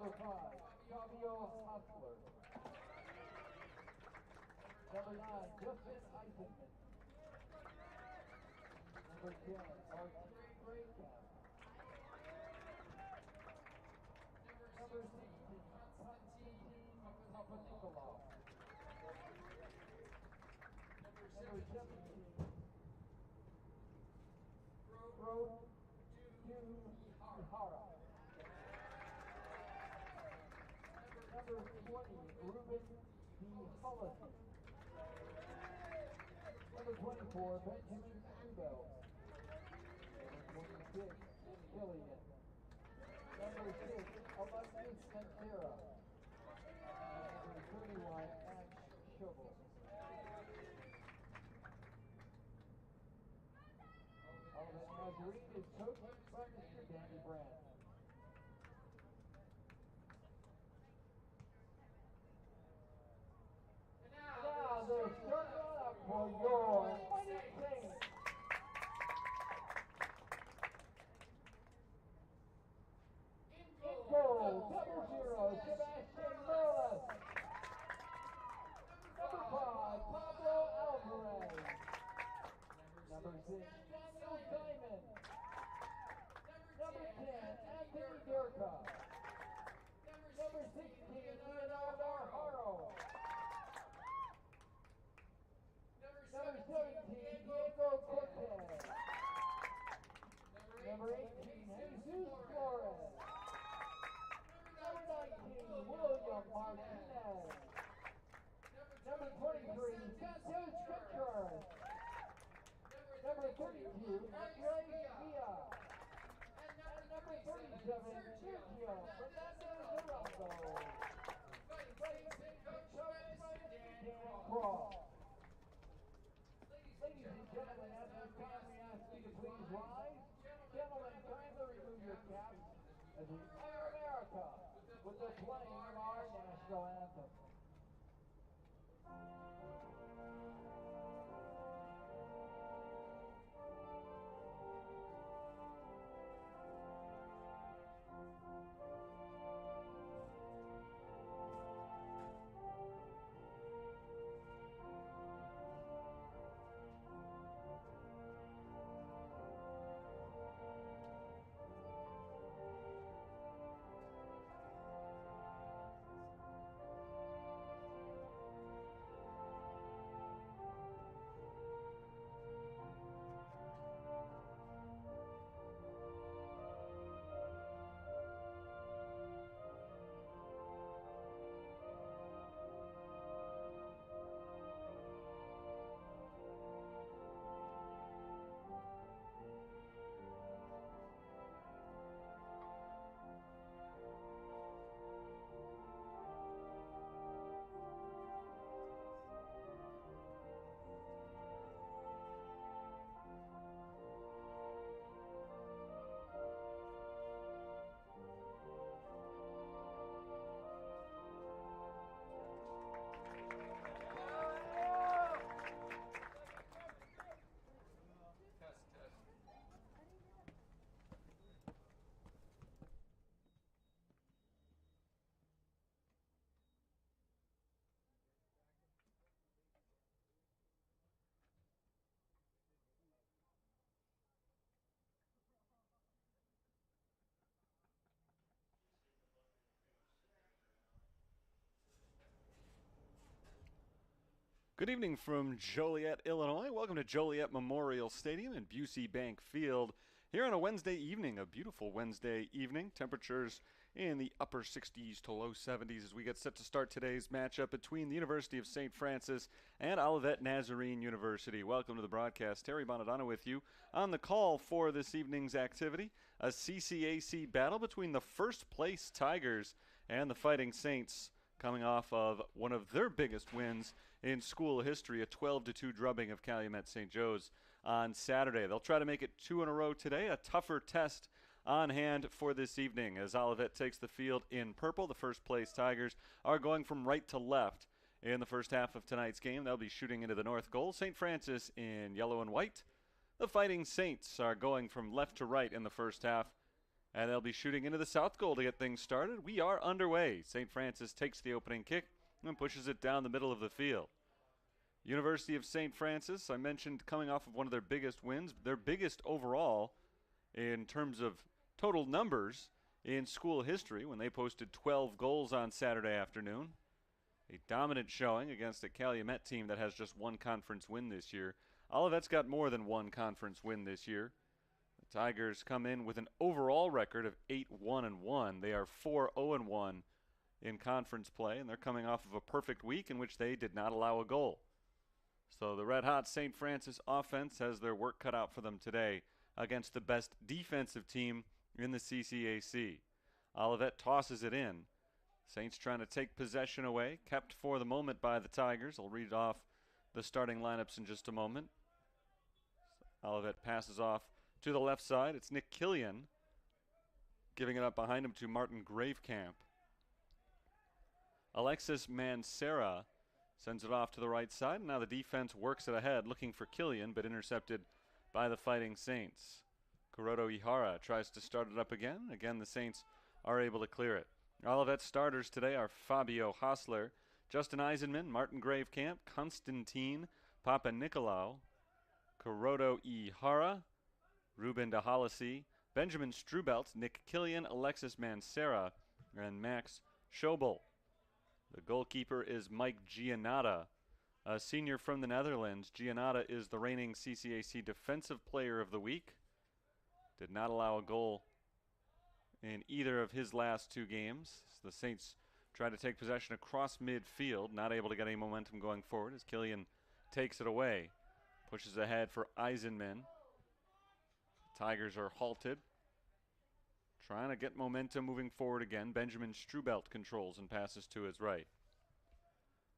Number 5, Fabio Hustler. Number 9, Justin Eisenman. Number 10, Martin Graycap. Number 16, Konstantin Papanikolaou. Number 17, Road to Ihara. Number 20, Ruben D. Hollis. Number 24, Benjamin Trudeau. Number 26, Killian. Number 6, Alexis Pantera. Number 31, Ash Shovel. Olivet Nazarene is coached by Mr. Danny Brandt. Now they're starting up for your Fighting Saints. In goal, 00, Sebastian Morales. Number 5, Pablo Alvarez. Number 6, Daniel Diamond. Number 10, Anthony Durka. Number 16, Leonardo Haro. Number 17, Diego Cortez. Number 18, Jesus Flores. Number 19, William Martinez. Number 23, Santos Contreras. Number 32, Andre Villa. And number 37, Sergio Fernandez Orozco. Fighting Saints coach Dan Cross. Ladies and gentlemen, at this time we ask you to please rise. Gentlemen, kindly remove your caps as we honor America with the playing of our national anthem. Good evening from Joliet, Illinois. Welcome to Joliet Memorial Stadium and Busey Bank Field. Here on a Wednesday evening, a beautiful Wednesday evening. Temperatures in the upper 60s to low 70s as we get set to start today's matchup between the University of St. Francis and Olivet Nazarene University. Welcome to the broadcast. Terry Bonadonna with you on the call for this evening's activity. A CCAC battle between the first place Tigers and the Fighting Saints, coming off of one of their biggest wins in school history, a 12-2 drubbing of Calumet St. Joe's on Saturday. They'll try to make it two in a row today, a tougher test on hand for this evening as Olivet takes the field in purple. The first place Tigers are going from right to left in the first half of tonight's game. They'll be shooting into the north goal. St. Francis in yellow and white. The Fighting Saints are going from left to right in the first half And they'll be shooting into the south goal to get things started. We are underway. St. Francis takes the opening kick and pushes it down the middle of the field. University of St. Francis, I mentioned, coming off of one of their biggest wins, their biggest overall in terms of total numbers in school history when they posted 12 goals on Saturday afternoon. A dominant showing against a Calumet team that has just one conference win this year. Olivet's got more than one conference win this year. The Tigers come in with an overall record of 8-1-1. They are 4-0-1 in conference play, and they're coming off of a perfect week in which they did not allow a goal. So the red-hot St. Francis offense has their work cut out for them today against the best defensive team in the CCAC. Olivet tosses it in. Saints trying to take possession away, kept for the moment by the Tigers. I'll read off the starting lineups in just a moment. Olivet passes off to the left side. It's Nick Killian giving it up behind him to Martin Gravekamp. Alexis Mancera sends it off to the right side. Now the defense works it ahead, looking for Killian, but intercepted by the Fighting Saints. Kuroto Ihara tries to start it up again. Again, the Saints are able to clear it. Olivet starters today are Fabio Hosler, Justin Eisenman, Martin Gravekamp, Konstantin Papanikolaou, Kuroto Ihara, Ruben DeHollisey, Benjamin Strubelt, Nick Killian, Alexis Mancera, and Max Schobel. The goalkeeper is Mike Giannatta, a senior from the Netherlands. Giannatta is the reigning CCAC Defensive Player of the Week. Did not allow a goal in either of his last two games. The Saints try to take possession across midfield, not able to get any momentum going forward as Killian takes it away. Pushes ahead for Eisenman. Tigers are halted. Trying to get momentum moving forward again. Benjamin Strubelt controls and passes to his right.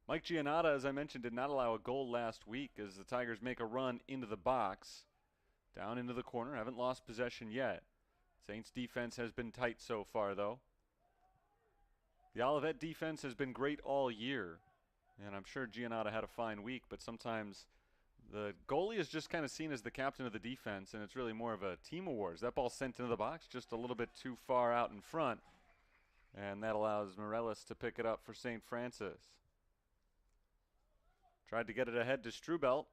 Mike Giannatta, as I mentioned, did not allow a goal last week as the Tigers make a run into the box. Down into the corner. Haven't lost possession yet. Saints defense has been tight so far, though. The Olivet defense has been great all year. And I'm sure Giannatta had a fine week, but sometimes the goalie is just kind of seen as the captain of the defense, and it's really more of a team award. That ball sent into the box just a little bit too far out in front, and that allows Morellis to pick it up for St. Francis. Tried to get it ahead to Strubelt,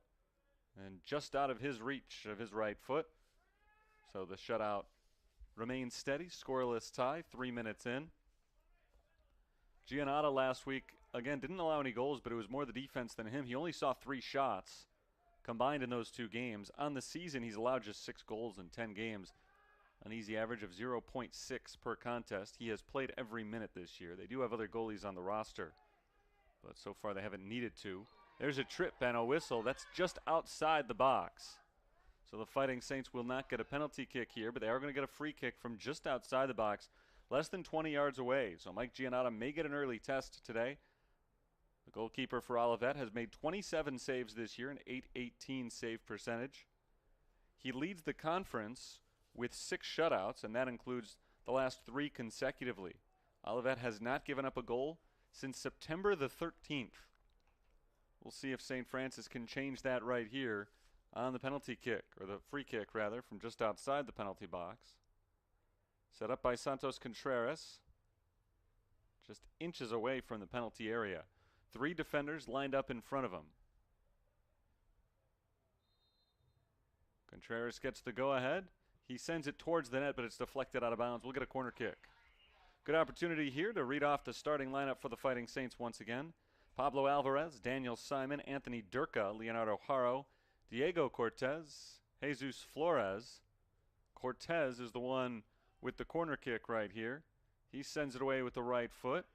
and just out of his reach of his right foot. So the shutout remains steady, scoreless tie, 3 minutes in. Giannatta last week, again, didn't allow any goals, but it was more the defense than him. He only saw 3 shots combined in those 2 games. On the season, he's allowed just 6 goals in 10 games, an easy average of 0.6 per contest. He has played every minute this year. They do have other goalies on the roster, but so far they haven't needed to. There's a trip and a whistle. That's just outside the box. So the Fighting Saints will not get a penalty kick here, but they are going to get a free kick from just outside the box, less than 20 yards away. So Mike Giannatta may get an early test today. The goalkeeper for Olivet has made 27 saves this year, an .818 save percentage. He leads the conference with 6 shutouts, and that includes the last 3 consecutively. Olivet has not given up a goal since September the 13th. We'll see if St. Francis can change that right here on the penalty kick, or the free kick rather, from just outside the penalty box. Set up by Santos Contreras, just inches away from the penalty area. 3 defenders lined up in front of him. Contreras gets the go-ahead. He sends it towards the net, but it's deflected out of bounds. We'll get a corner kick. Good opportunity here to read off the starting lineup for the Fighting Saints once again. Pablo Alvarez, Daniel Simon, Anthony Durka, Leonardo Haro, Diego Cortez, Jesus Flores. Cortez is the one with the corner kick right here. He sends it away with the right foot.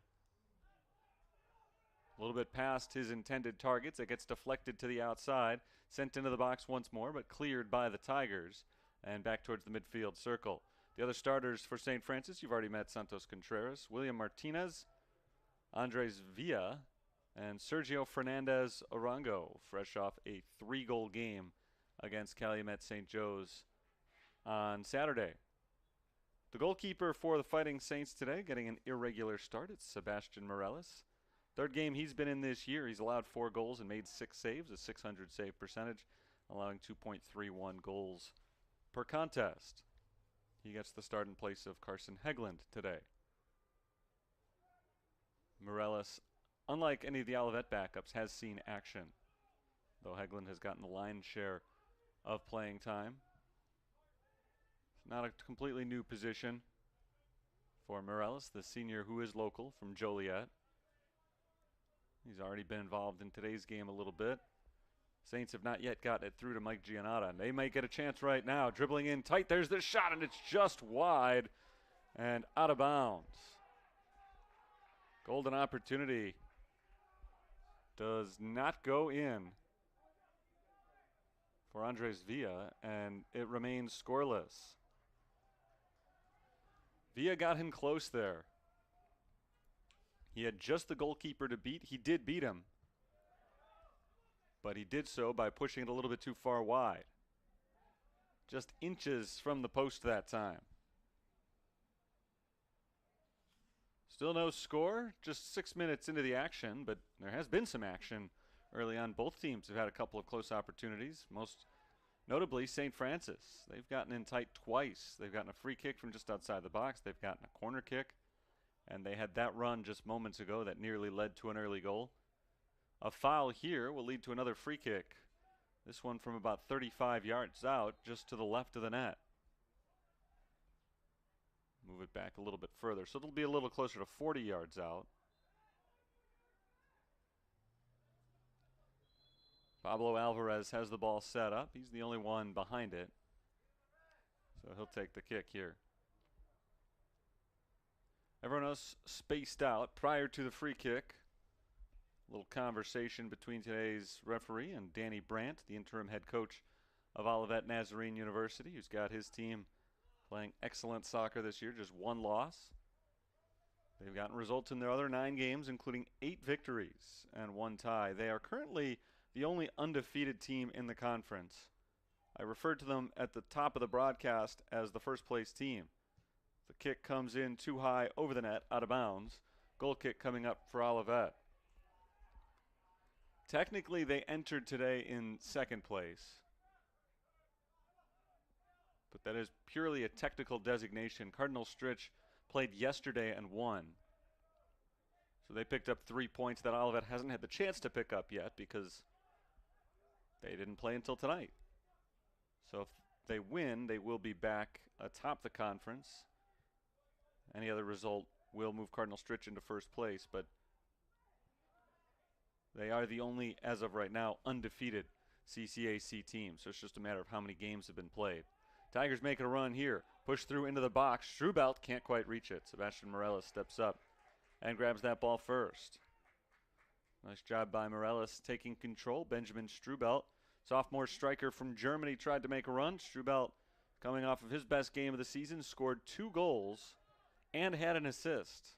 A little bit past his intended targets. It gets deflected to the outside, sent into the box once more, but cleared by the Tigers and back towards the midfield circle. The other starters for St. Francis, you've already met Santos Contreras, William Martinez, Andres Villa, and Sergio Fernandez Arango, fresh off a 3-goal game against Calumet St. Joe's on Saturday. The goalkeeper for the Fighting Saints today, getting an irregular start, it's Sebastian Morellis. 3rd game he's been in this year. He's allowed 4 goals and made 6 saves, a .600 save percentage, allowing 2.31 goals per contest. He gets the start in place of Carson Hegland today. Morales, unlike any of the Olivet backups, has seen action, though Hegland has gotten the lion's share of playing time. It's not a completely new position for Morales, the senior who is local from Joliet. He's already been involved in today's game a little bit. Saints have not yet gotten it through to Mike Giannotta, and they might get a chance right now. Dribbling in tight, there's the shot, and it's just wide and out of bounds. Golden opportunity does not go in for Andres Villa, and it remains scoreless. Villa got him close there. He had just the goalkeeper to beat. He did beat him, but he did so by pushing it a little bit too far wide. Just inches from the post that time. Still no score, just 6 minutes into the action, but there has been some action early on. Both teams have had a couple of close opportunities, most notably St. Francis. They've gotten in tight twice. They've gotten a free kick from just outside the box. They've gotten a corner kick, and they had that run just moments ago that nearly led to an early goal. A foul here will lead to another free kick. This one from about 35 yards out, just to the left of the net. Move it back a little bit further, so it'll be a little closer to 40 yards out. Pablo Alvarez has the ball set up. He's the only one behind it, so he'll take the kick here. Everyone else spaced out prior to the free kick. A little conversation between today's referee and Danny Brandt, the interim head coach of Olivet Nazarene University, who's got his team playing excellent soccer this year, just one loss. They've gotten results in their other 9 games, including 8 victories and 1 tie. They are currently the only undefeated team in the conference. I referred to them at the top of the broadcast as the first place team. The kick comes in too high over the net, out of bounds. Goal kick coming up for Olivet. Technically, they entered today in second place, but that is purely a technical designation. Cardinal Stritch played yesterday and won, so they picked up 3 points that Olivet hasn't had the chance to pick up yet because they didn't play until tonight. So if they win, they will be back atop the conference. Any other result will move Cardinal Stritch into first place, but they are the only, as of right now, undefeated CCAC team. So it's just a matter of how many games have been played. Tigers making a run here. Push through into the box. Strubelt can't quite reach it. Sebastian Morales steps up and grabs that ball first. Nice job by Morales taking control. Benjamin Strubelt, sophomore striker from Germany, tried to make a run. Strubelt, coming off of his best game of the season, scored 2 goals and had an assist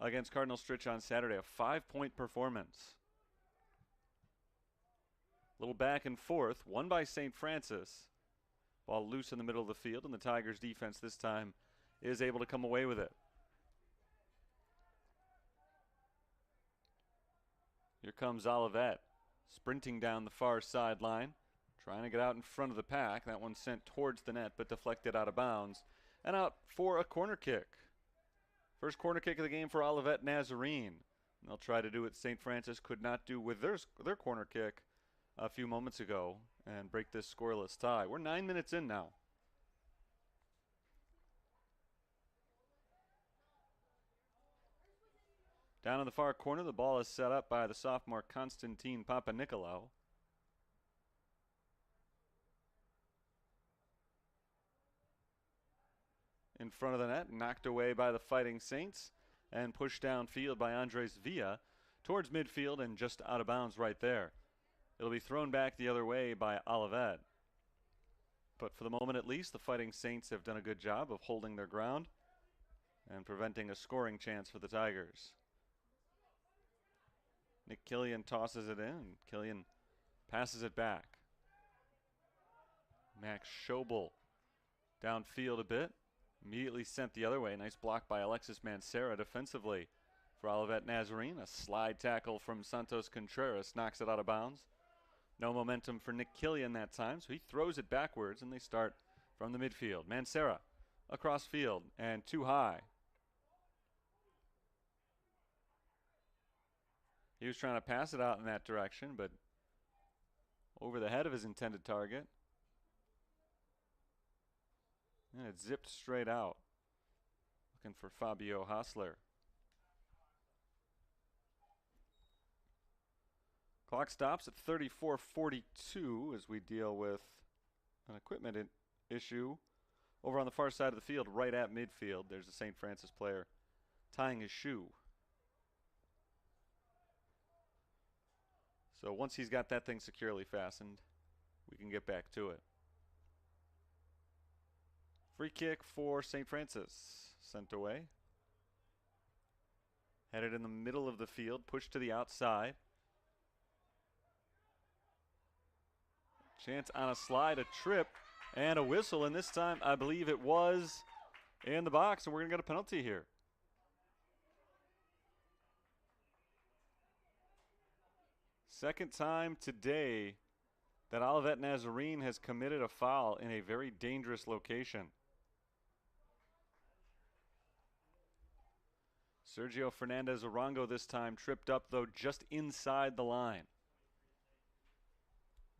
against Cardinal Stritch on Saturday. A 5-point performance. Little back and forth, won by St. Francis. Ball loose in the middle of the field, and the Tigers defense this time is able to come away with it. Here comes Olivet, sprinting down the far sideline, trying to get out in front of the pack. That one sent towards the net, but deflected out of bounds, and out for a corner kick. First corner kick of the game for Olivet Nazarene. And they'll try to do what St. Francis could not do with their corner kick a few moments ago and break this scoreless tie. We're 9 minutes in now. Down in the far corner, the ball is set up by the sophomore Konstantin Papanikolaou. In front of the net, knocked away by the Fighting Saints and pushed downfield by Andres Villa towards midfield and just out of bounds right there. It'll be thrown back the other way by Olivet. But for the moment at least, the Fighting Saints have done a good job of holding their ground and preventing a scoring chance for the Tigers. Nick Killian tosses it in. Killian passes it back. Max Schobel downfield a bit. Immediately sent the other way. Nice block by Alexis Mancera defensively for Olivet Nazarene. A slide tackle from Santos Contreras knocks it out of bounds. No momentum for Nick Killian that time, so he throws it backwards, and they start from the midfield. Mancera across field and too high. He was trying to pass it out in that direction, but over the head of his intended target. And it zipped straight out. Looking for Fabio Hassler. Clock stops at 34:42 as we deal with an equipment issue over on the far side of the field, right at midfield. There's a St. Francis player tying his shoe. So once he's got that thing securely fastened, we can get back to it. Free kick for St. Francis, sent away. Headed in the middle of the field, pushed to the outside. Chance on a slide, a trip, and a whistle. And this time, I believe it was in the box, and we're going to get a penalty here. Second time today that Olivet Nazarene has committed a foul in a very dangerous location. Sergio Fernandez Arango this time tripped up, though, just inside the line.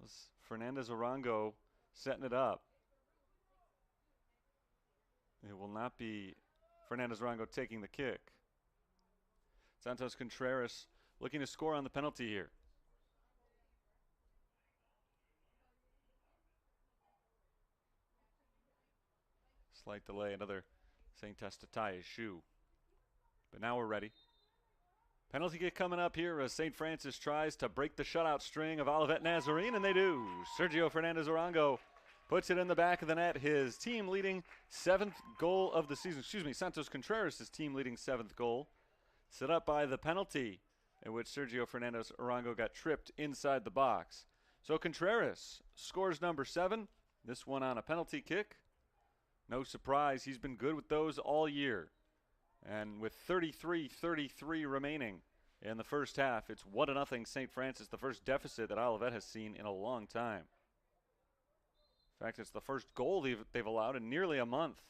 Was Fernandez Arango setting it up. It will not be Fernandez Arango taking the kick. Santos Contreras looking to score on the penalty here. Slight delay, another Saint has to tie his shoe. But now we're ready. Penalty kick coming up here as St. Francis tries to break the shutout string of Olivet Nazarene, and they do. Sergio Fernandez Arango puts it in the back of the net. His team leading 7th goal of the season. Excuse me, Santos Contreras' team leading 7th goal. Set up by the penalty in which Sergio Fernandez Arango got tripped inside the box. So Contreras scores number 7. This one on a penalty kick. No surprise, he's been good with those all year. And with 33-33 remaining in the first half, it's 1-0 St. Francis, the first deficit that Olivet has seen in a long time. In fact, it's the first goal they've allowed in nearly a month.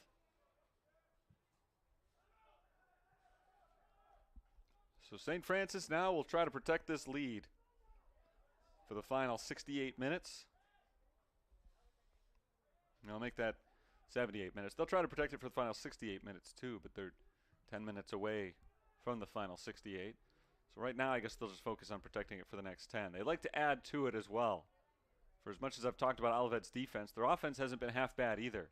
So St. Francis now will try to protect this lead for the final 68 minutes. And I'll make that 78 minutes. They'll try to protect it for the final 68 minutes too, but they're 10 minutes away from the final 68. So right now, I guess they'll just focus on protecting it for the next 10. They like to add to it as well. For as much as I've talked about Olivet's defense, their offense hasn't been half bad either.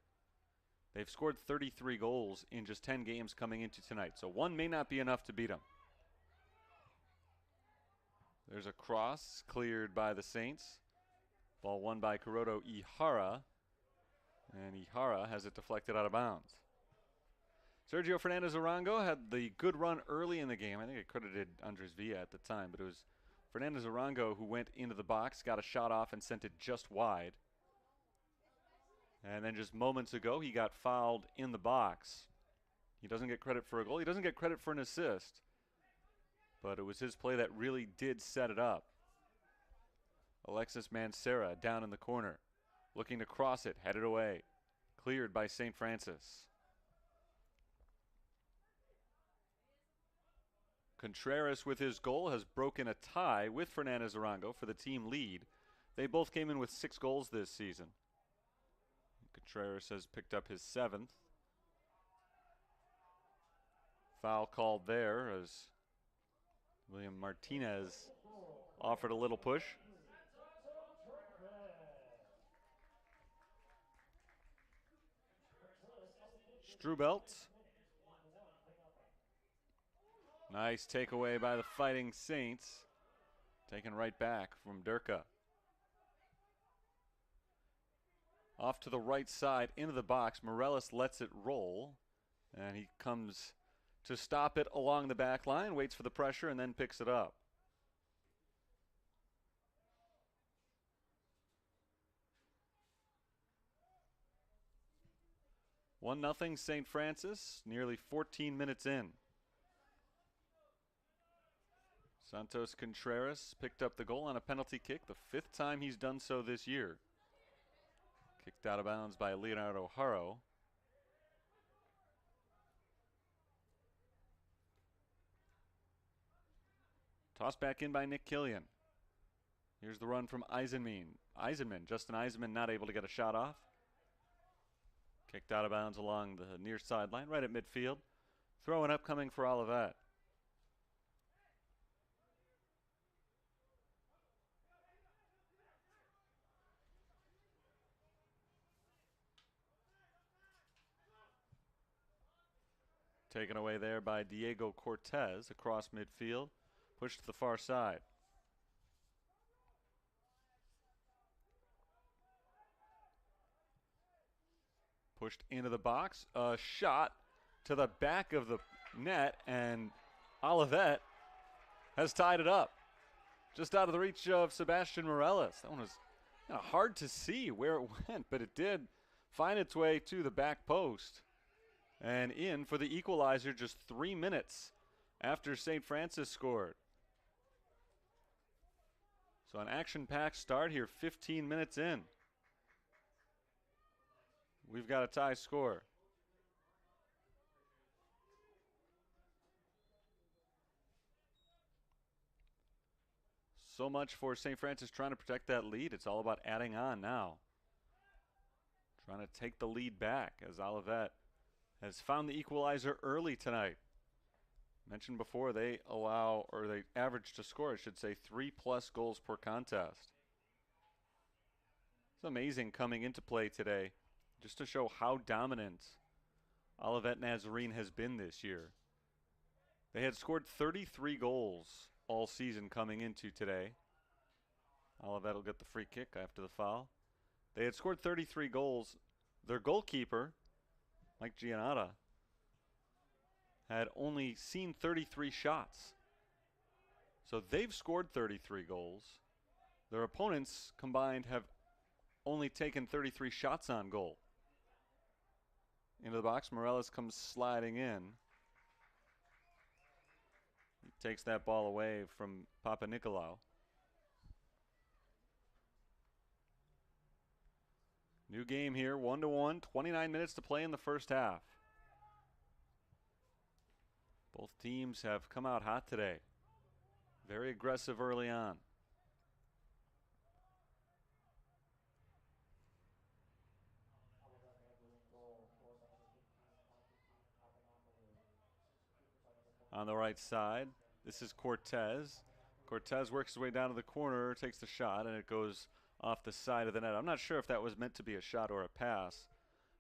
They've scored 33 goals in just 10 games coming into tonight, so one may not be enough to beat them. There's a cross cleared by the Saints. Ball won by Kuroto Ihara, and Ihara has it deflected out of bounds. Sergio Fernandez Arango had the good run early in the game. I think it credited Andres Villa at the time, but it was Fernandez Arango who went into the box, got a shot off, and sent it just wide. And then just moments ago, he got fouled in the box. He doesn't get credit for a goal. He doesn't get credit for an assist. But it was his play that really did set it up. Alexis Mancera down in the corner, looking to cross it, headed away. Cleared by St. Francis. Contreras with his goal has broken a tie with Fernandez Arango for the team lead. They both came in with 6 goals this season. Contreras has picked up his 7th. Foul called there as William Martinez offered a little push. Strubelt. Nice takeaway by the Fighting Saints. Taken right back from Durka. Off to the right side, into the box. Morales lets it roll. And he comes to stop it along the back line, waits for the pressure, and then picks it up. One nothing St. Francis, nearly 14 minutes in. Santos Contreras picked up the goal on a penalty kick, the 5th time he's done so this year. Kicked out of bounds by Leonardo Haro. Tossed back in by Nick Killian. Here's the run from Eisenman. Justin Eisenman not able to get a shot off. Kicked out of bounds along the near sideline, right at midfield. Throwing up coming for Olivet. Taken away there by Diego Cortez across midfield. Pushed to the far side. Pushed into the box. A shot to the back of the net, and Olivet has tied it up. Just out of the reach of Sebastian Morales. That one was kind of hard to see where it went, but it did find its way to the back post. And in for the equalizer just 3 minutes after St. Francis scored. So an action-packed start here, 15 minutes in. We've got a tie score. So much for St. Francis trying to protect that lead. It's all about adding on now. Trying to take the lead back as Olivet has found the equalizer early tonight. Mentioned before, they average to score, I should say, 3+ goals per contest. It's amazing coming into play today, just to show how dominant Olivet Nazarene has been this year. They had scored 33 goals all season coming into today. Olivet will get the free kick after the foul. They had scored 33 goals. Their goalkeeper, Mike Giannotta, had only seen 33 shots. So they've scored 33 goals. Their opponents combined have only taken 33 shots on goal. Into the box, Morales comes sliding in. He takes that ball away from Papa Nicolau. New game here, 1-1, 29 minutes to play in the first half. Both teams have come out hot today. Very aggressive early on. On the right side, this is Cortez. Cortez works his way down to the corner, takes the shot, and it goes off the side of the net. I'm not sure if that was meant to be a shot or a pass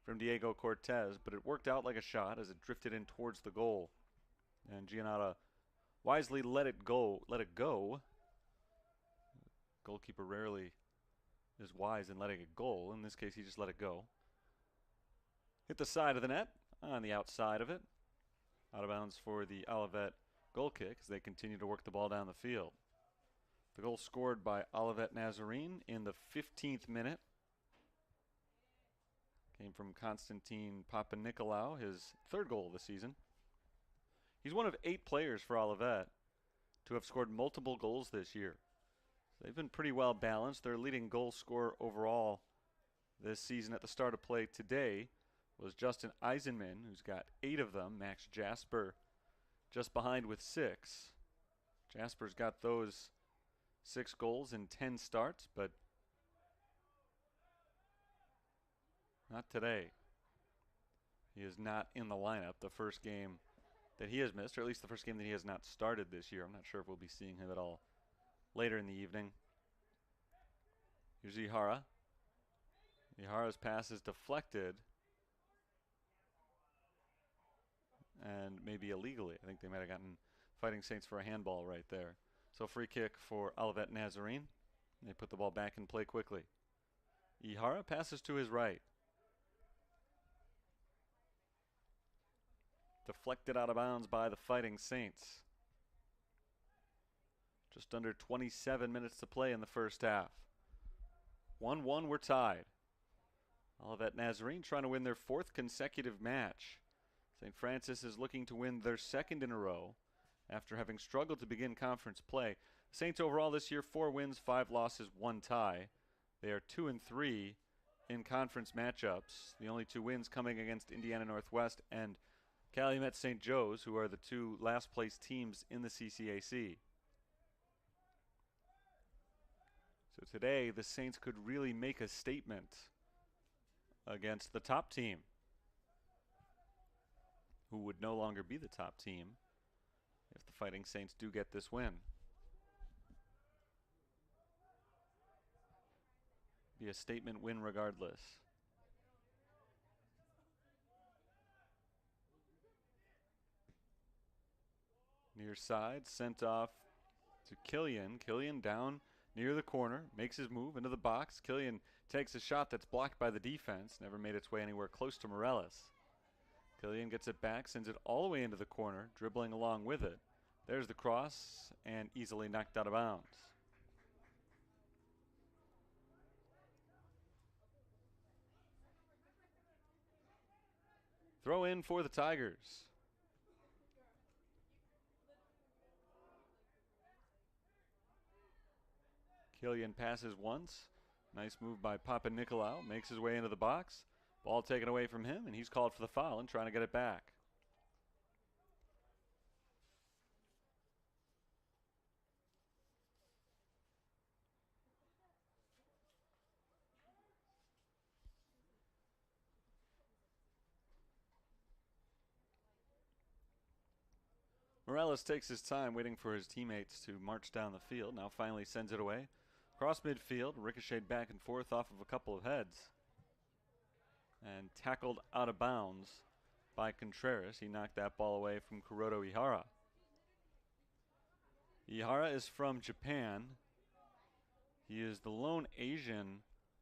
from Diego Cortez, but it worked out like a shot as it drifted in towards the goal. And Giannotta wisely let it go. Goalkeeper rarely is wise in letting it go. In this case, he just let it go. Hit the side of the net on the outside of it. Out of bounds for the Olivet goal kick as they continue to work the ball down the field. The goal scored by Olivet Nazarene in the 15th minute. Came from Constantine Papanikolaou, his third goal of the season. He's one of 8 players for Olivet to have scored multiple goals this year. So they've been pretty well balanced. Their leading goal scorer overall this season at the start of play today was Justin Eisenman, who's got 8 of them. Max Jasper just behind with 6. Jasper's got those 6 goals in 10 starts, but not today. He is not in the lineup. The first game that he has missed, or at least the first game that he has not started this year. I'm not sure if we'll be seeing him at all later in the evening. Here's Ihara. Ihara's pass is deflected and maybe illegally. I think they might have gotten Fighting Saints for a handball right there. So free kick for Olivet Nazarene. They put the ball back in play quickly. Ihara passes to his right. Deflected out of bounds by the Fighting Saints. Just under 27 minutes to play in the first half. 1-1, we're tied. Olivet Nazarene trying to win their 4th consecutive match. St. Francis is looking to win their 2nd in a row after having struggled to begin conference play. Saints overall this year, 4 wins, 5 losses, 1 tie. They are 2-3 in conference matchups. The only 2 wins coming against Indiana Northwest and Calumet St. Joe's, who are the 2 last place teams in the CCAC. So today, the Saints could really make a statement against the top team, who would no longer be the top team if the Fighting Saints do get this win. Be a statement win regardless. Near side, sent off to Killian. Killian down near the corner, makes his move into the box. Killian takes a shot that's blocked by the defense, never made its way anywhere close to Morales. Killian gets it back, sends it all the way into the corner, dribbling along with it. There's the cross, and easily knocked out of bounds. Throw in for the Tigers. Killian passes once. Nice move by Papa Nicolau. Makes his way into the box. Ball taken away from him, and he's called for the foul and trying to get it back. Morales takes his time waiting for his teammates to march down the field. Now finally sends it away. Cross midfield, ricocheted back and forth off of a couple of heads. And tackled out of bounds by Contreras. He knocked that ball away from Kuroto Ihara. Ihara is from Japan. He is the lone Asian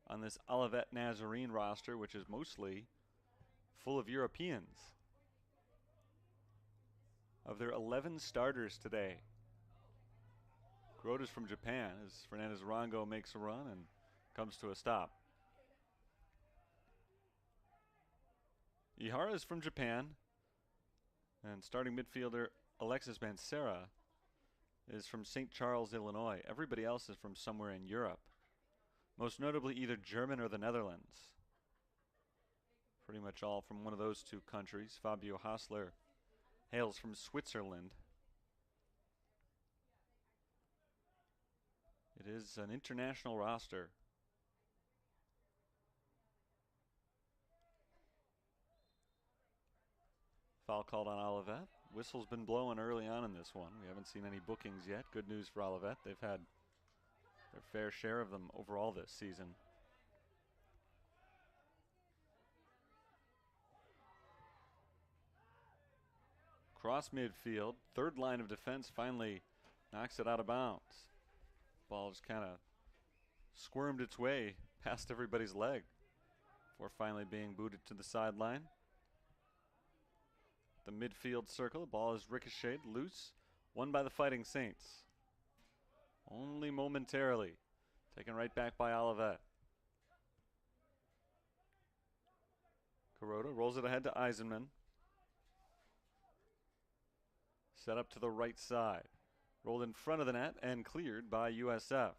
on this Olivet Nazarene roster, which is mostly full of Europeans. Of their 11 starters today, Kurota's from Japan as Fernandez Rongo makes a run and comes to a stop. Ihara is from Japan, and starting midfielder Alexis Mancera is from St. Charles, Illinois. Everybody else is from somewhere in Europe, most notably either German or the Netherlands. Pretty much all from one of those two countries. Fabio Hasler hails from Switzerland. It is an international roster. Foul called on Olivet. Whistle's been blowing early on in this one. We haven't seen any bookings yet. Good news for Olivet. They've had their fair share of them overall this season. Cross midfield, third line of defense finally knocks it out of bounds. Ball just kind of squirmed its way past everybody's leg before finally being booted to the sideline. The midfield circle, the ball is ricocheted, loose, won by the Fighting Saints. Only momentarily, taken right back by Olivet. Kuroto rolls it ahead to Eisenman. Set up to the right side. Rolled in front of the net and cleared by USF.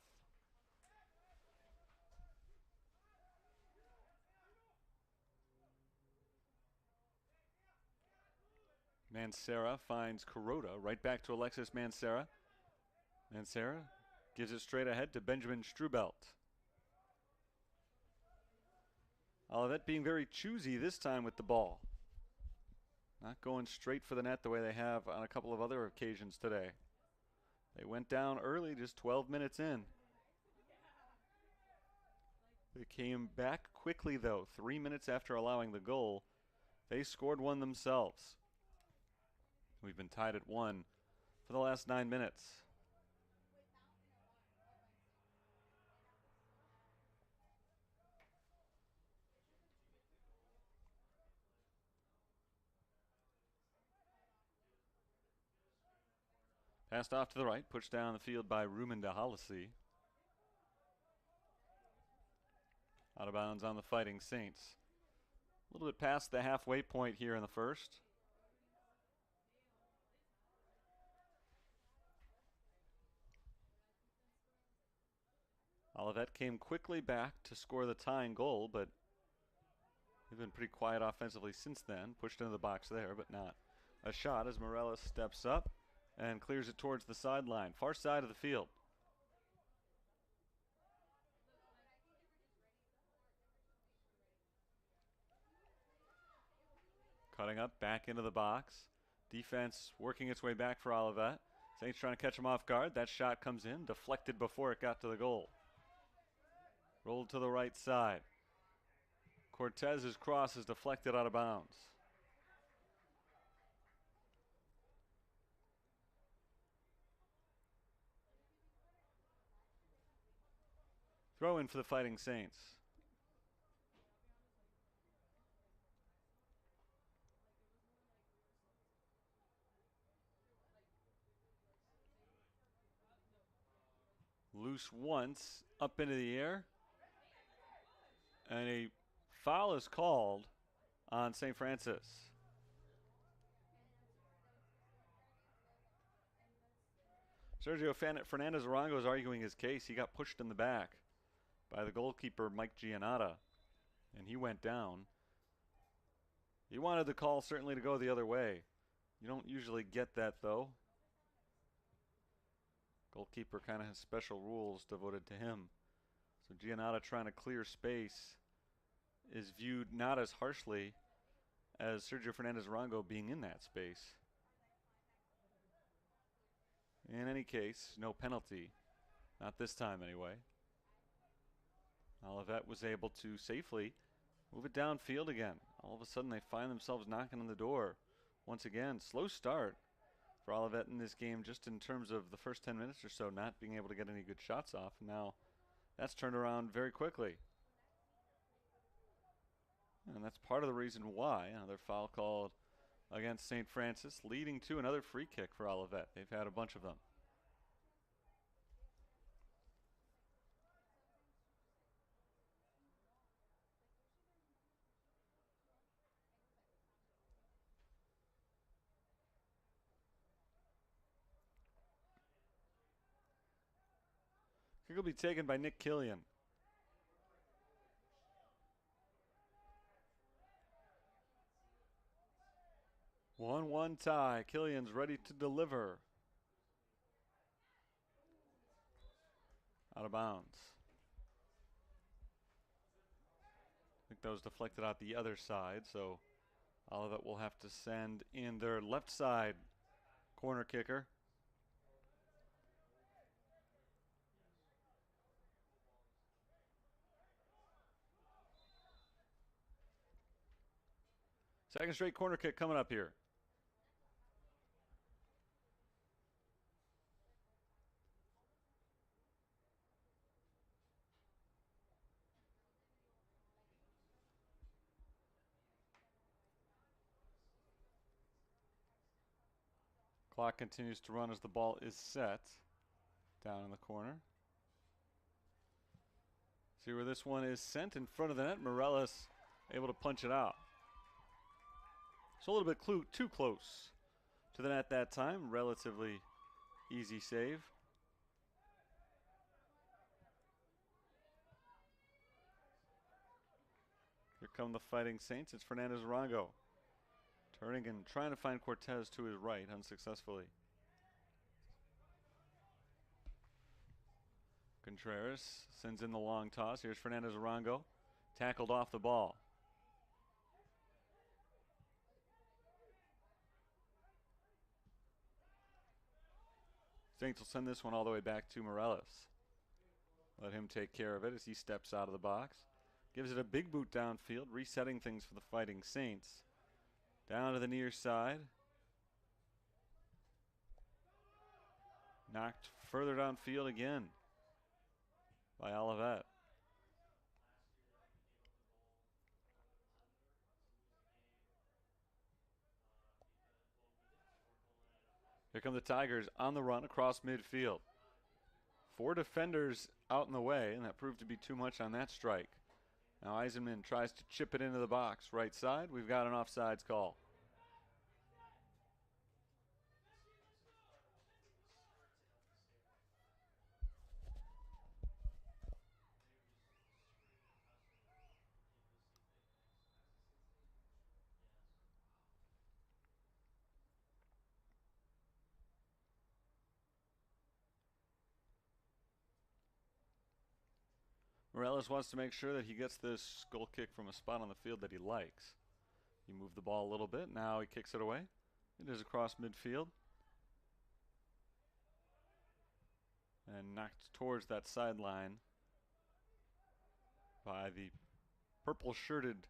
Mancera finds Kuroto. Right back to Alexis Mancera. Mancera gives it straight ahead to Benjamin Strubelt. Olivet being very choosy this time with the ball. Not going straight for the net the way they have on a couple of other occasions today. They went down early, just 12 minutes in. They came back quickly, though. 3 minutes after allowing the goal, they scored one themselves. We've been tied at 1 for the last 9 minutes. Passed off to the right, pushed down the field by Ruben Dahalasi. Out of bounds on the Fighting Saints. A little bit past the halfway point here in the first. Olivet came quickly back to score the tying goal, but they've been pretty quiet offensively since then. Pushed into the box there, but not a shot as Morales steps up and clears it towards the sideline, far side of the field. Cutting up, back into the box. Defense working its way back for Olivet. Saints trying to catch him off guard. That shot comes in, deflected before it got to the goal. Rolled to the right side. Cortez's cross is deflected out of bounds. Throw in for the Fighting Saints. Loose once, up into the air. And a foul is called on St. Francis. Sergio Fernandez Arango is arguing his case. He got pushed in the back by the goalkeeper, Mike Giannotta, and he went down. He wanted the call certainly to go the other way. You don't usually get that, though. Goalkeeper kind of has special rules devoted to him. So Giannotta trying to clear space is viewed not as harshly as Sergio Fernandez Arango being in that space. In any case, no penalty. Not this time, anyway. Olivet was able to safely move it downfield again. All of a sudden, they find themselves knocking on the door. Once again, slow start for Olivet in this game, just in terms of the first 10 minutes or so, not being able to get any good shots off. Now, that's turned around very quickly. And that's part of the reason why another foul called against St. Francis, leading to another free kick for Olivet. They've had a bunch of them. Kick will be taken by Nick Killian. 1-1 tie. Killian's ready to deliver. Out of bounds. I think that was deflected out the other side, so Olivet will have to send in their left side corner kicker. Second straight corner kick coming up here. Clock continues to run as the ball is set down in the corner. See where this one is sent in front of the net. Morales able to punch it out. So a little bit too close to the net that time. Relatively easy save. Here come the Fighting Saints. It's Fernandez Arango. Turning and trying to find Cortez to his right, unsuccessfully. Contreras sends in the long toss. Here's Fernandez Arango. Tackled off the ball. Saints will send this one all the way back to Morales. Let him take care of it as he steps out of the box. Gives it a big boot downfield, resetting things for the Fighting Saints. Down to the near side. Knocked further downfield again by Olivet. Here come the Tigers on the run across midfield. 4 defenders out in the way, and that proved to be too much on that strike. Now Eisenman tries to chip it into the box. Right side, we've got an offsides call. Morales wants to make sure that he gets this goal kick from a spot on the field that he likes. He moved the ball a little bit. Now he kicks it away. It is across midfield. And knocked towards that sideline by the purple-shirted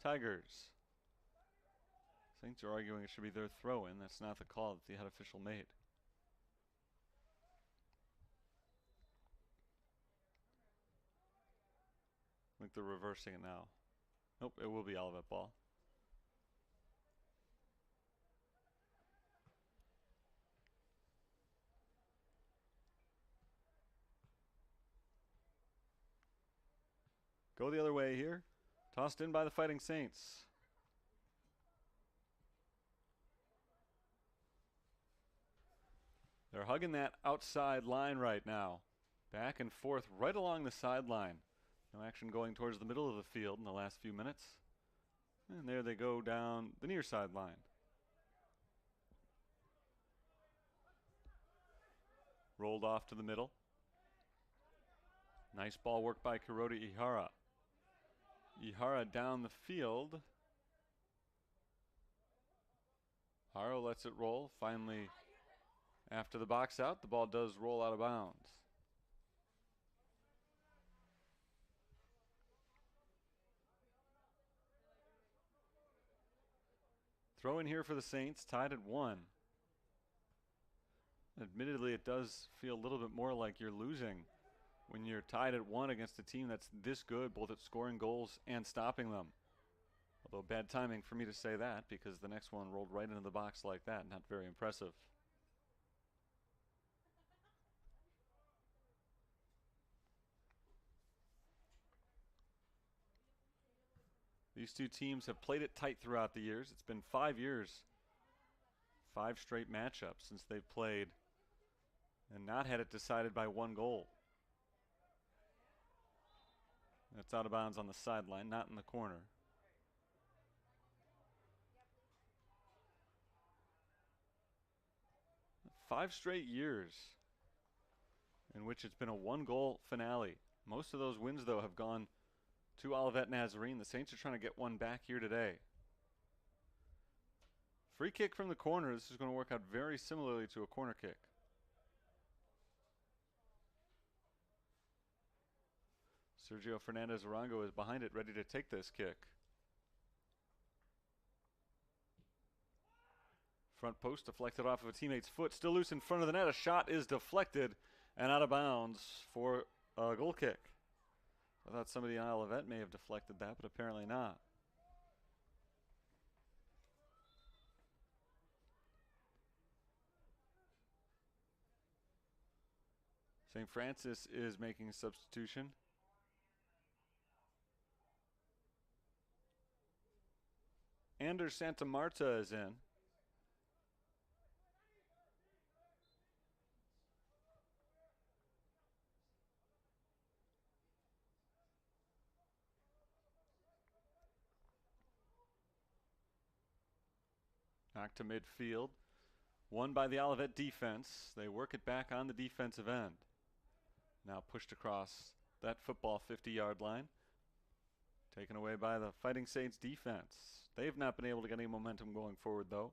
Tigers. Saints are arguing it should be their throw-in. That's not the call that the head official made. I think they're reversing it now. Nope, it will be Olivet ball. Go the other way here. Tossed in by the Fighting Saints. They're hugging that outside line right now. Back and forth right along the sideline. No action going towards the middle of the field in the last few minutes. And there they go down the near sideline. Rolled off to the middle. Nice ball work by Kuroda Ihara. Ihara down the field. Haro lets it roll. Finally, after the box out, the ball does roll out of bounds. Throw in here for the Saints, tied at 1. Admittedly, it does feel a little bit more like you're losing when you're tied at 1 against a team that's this good, both at scoring goals and stopping them. Although bad timing for me to say that, because the next one rolled right into the box like that. Not very impressive. These two teams have played it tight throughout the years. It's been 5 years, 5 straight matchups since they've played and not had it decided by 1 goal. That's out of bounds on the sideline, not in the corner. Five straight years in which it's been a 1-goal finale. Most of those wins, though, have gone to Olivet Nazarene. The Saints are trying to get one back here today. Free kick from the corner. This is going to work out very similarly to a corner kick. Sergio Fernandez Arango is behind it, ready to take this kick. Front post deflected off of a teammate's foot. Still loose in front of the net. A shot is deflected and out of bounds for a goal kick. I thought somebody on Olivet may have deflected that, but apparently not. St. Francis is making a substitution. Anders Santa Marta is in. Knocked to midfield. Won by the Olivet defense. They work it back on the defensive end. Now pushed across that football 50-yard line. Taken away by the Fighting Saints defense. They've not been able to get any momentum going forward, though.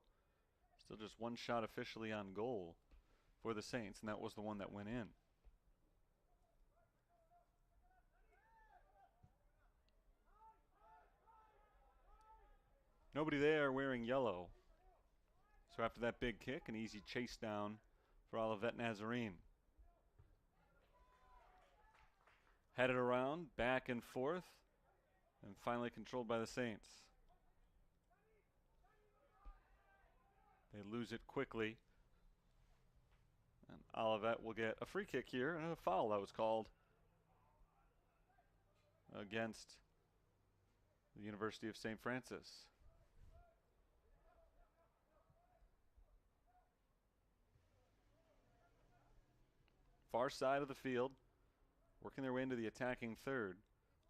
Still just one shot officially on goal for the Saints, and that was the one that went in. Nobody there wearing yellow. So after that big kick, an easy chase down for Olivet Nazarene. Headed around, back and forth, and finally controlled by the Saints. They lose it quickly. And Olivet will get a free kick here and a foul that was called against the University of St. Francis. Far side of the field, working their way into the attacking third.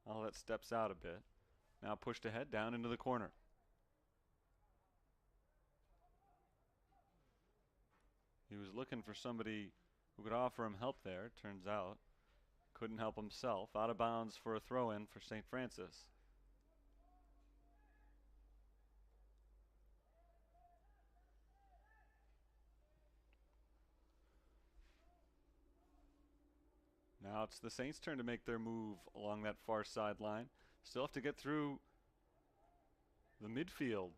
Olivet steps out a bit. Now pushed ahead, down into the corner. He was looking for somebody who could offer him help there. Turns out, couldn't help himself. Out of bounds for a throw-in for St. Francis. Now it's the Saints' turn to make their move along that far sideline. Still have to get through the midfield.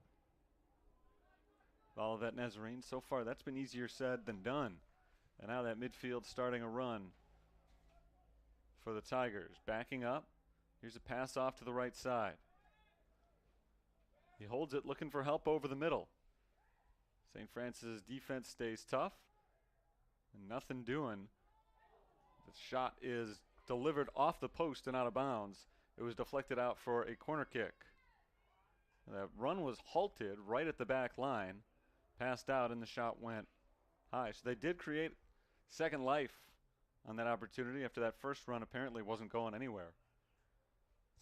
Olivet Nazarene, so far that's been easier said than done. And now that midfield starting a run for the Tigers. Backing up. Here's a pass off to the right side. He holds it, looking for help over the middle. St. Francis' defense stays tough. And nothing doing. The shot is delivered off the post and out of bounds. It was deflected out for a corner kick. That run was halted right at the back line. Passed out and the shot went high. So they did create second life on that opportunity after that first run apparently wasn't going anywhere.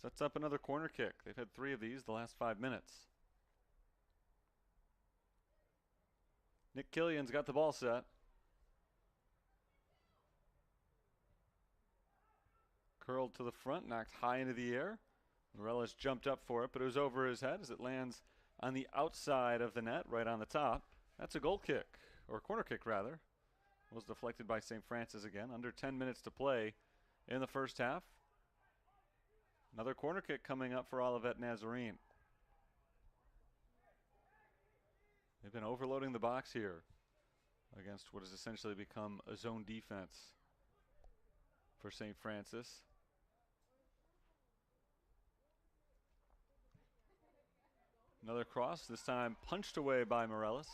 Sets up another corner kick. They've had 3 of these the last 5 minutes. Nick Killian's got the ball set. Curled to the front, knocked high into the air. Morales jumped up for it, but it was over his head as it lands on the outside of the net, right on the top. That's a goal kick, or corner kick rather. Was deflected by St. Francis again. Under 10 minutes to play in the first half. Another corner kick coming up for Olivet Nazarene. They've been overloading the box here against what has essentially become a zone defense for St. Francis. Another cross, this time punched away by Morales.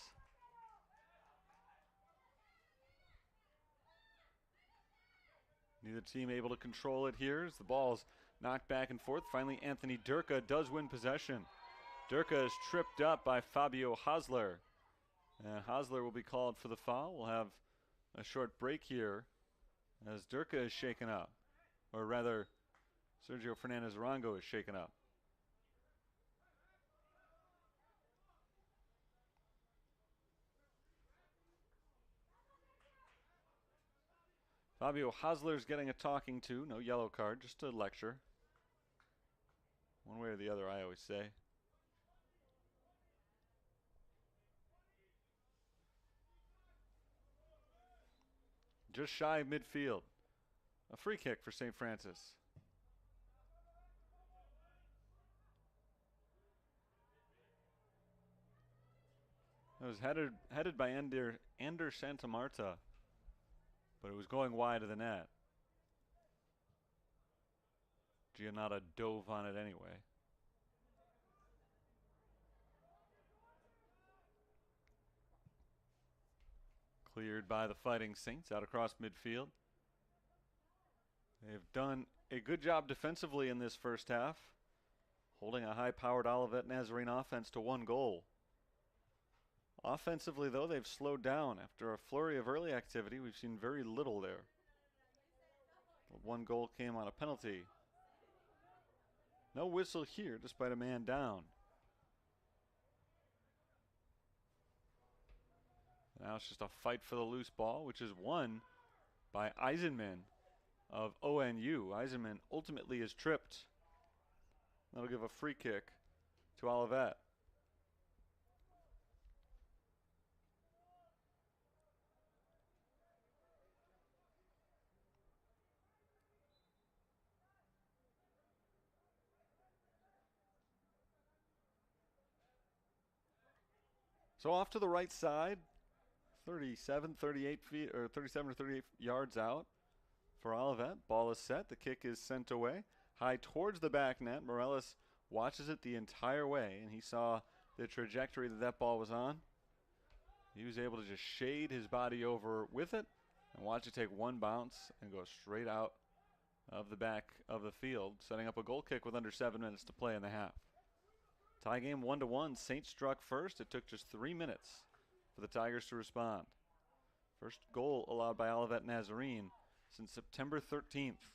Neither team able to control it here as the ball's knocked back and forth. Finally, Anthony Durka does win possession. Durka is tripped up by Fabio Hosler. And Hosler will be called for the foul. We'll have a short break here as Durka is shaken up. Or rather, Sergio Fernandez Arango is shaken up. Fabio Hosler's getting a talking to. No yellow card, just a lecture. One way or the other, I always say. Just shy of midfield. A free kick for St. Francis. It was headed by Ander Santa Marta, but it was going wide of the net. Giannata dove on it anyway. Cleared by the Fighting Saints out across midfield. They've done a good job defensively in this first half, holding a high-powered Olivet Nazarene offense to 1 goal. Offensively, though, they've slowed down. After a flurry of early activity, we've seen very little there. The 1 goal came on a penalty. No whistle here, despite a man down. Now it's just a fight for the loose ball, which is won by Eisenman of ONU. Eisenman ultimately is tripped. That'll give a free kick to Olivet. So off to the right side, 37 or 38 yards out for Olivet. Ball is set. The kick is sent away. High towards the back net. Morales watches it the entire way, and he saw the trajectory that ball was on. He was able to just shade his body over with it and watch it take 1 bounce and go straight out of the back of the field, setting up a goal kick with under 7 minutes to play in the half. Tie game 1-1. Saints struck first. It took just 3 minutes for the Tigers to respond. First goal allowed by Olivet Nazarene since September 13th.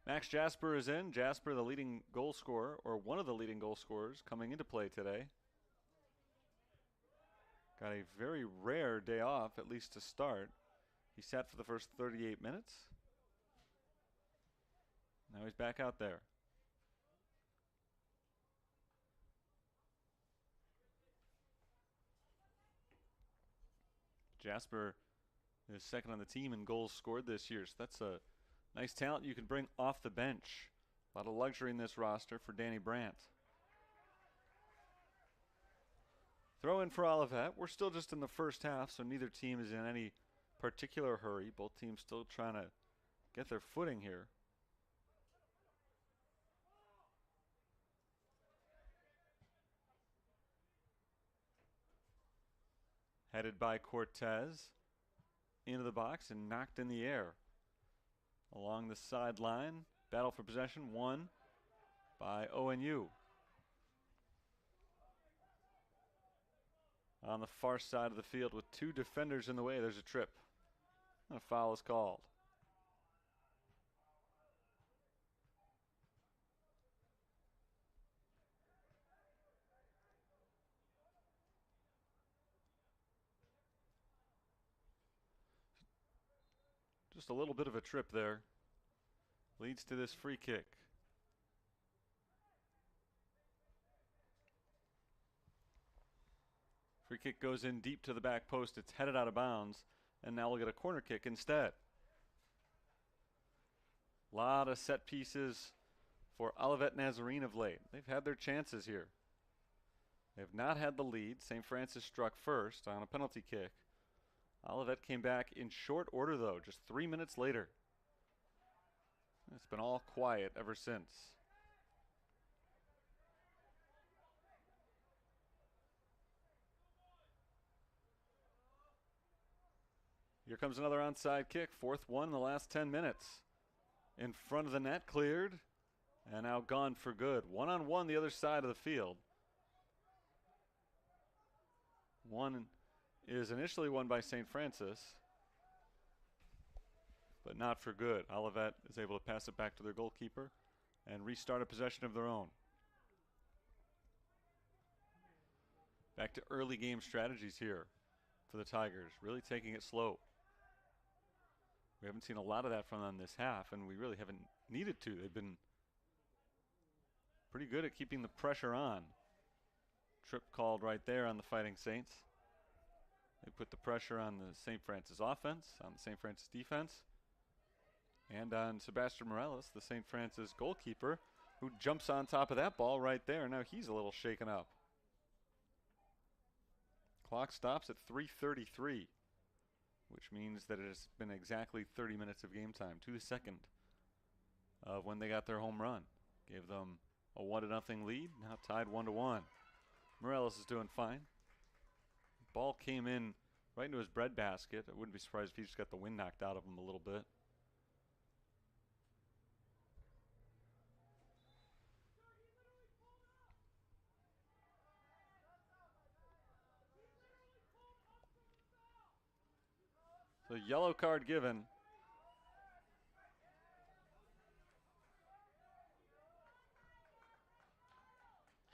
Max Jasper is in. Jasper, the leading goal scorer, or one of the leading goal scorers, coming into play today. Got a very rare day off, at least to start. He sat for the first 38 minutes. Now he's back out there. Jasper is second on the team in goals scored this year. So that's a nice talent you can bring off the bench. A lot of luxury in this roster for Danny Brandt. Throw in for Olivet. We're still just in the first half, so neither team is in any particular hurry. Both teams still trying to get their footing here. Headed by Cortez. Into the box and knocked in the air. Along the sideline. Battle for possession won by ONU. On the far side of the field with two defenders in the way, there's a trip. And a foul is called. Just a little bit of a trip there. Leads to this free kick. Free kick goes in deep to the back post. It's headed out of bounds. And now we'll get a corner kick instead. A lot of set pieces for Olivet Nazarene of late. They've had their chances here. They have not had the lead. St. Francis struck first on a penalty kick. Olivet came back in short order, though, just 3 minutes later. It's been all quiet ever since. Here comes another onside kick, fourth one in the last 10 minutes. In front of the net, cleared, and now gone for good. One-on-one the other side of the field. One is initially won by St. Francis, but not for good. Olivet is able to pass it back to their goalkeeper and restart a possession of their own. Back to early game strategies here for the Tigers, really taking it slow. We haven't seen a lot of that from them this half, and we really haven't needed to. They've been pretty good at keeping the pressure on. Trip called right there on the Fighting Saints. They put the pressure on the St. Francis offense, on the St. Francis defense, and on Sebastian Morales, the St. Francis goalkeeper, who jumps on top of that ball right there. Now he's a little shaken up. Clock stops at 3:33, which means that it has been exactly 30 minutes of game time to the second of when they got their home run. Gave them a 1-0 lead, now tied 1-1. Morales is doing fine. Ball came in right into his breadbasket. I wouldn't be surprised if he just got the wind knocked out of him a little bit. So yellow card given.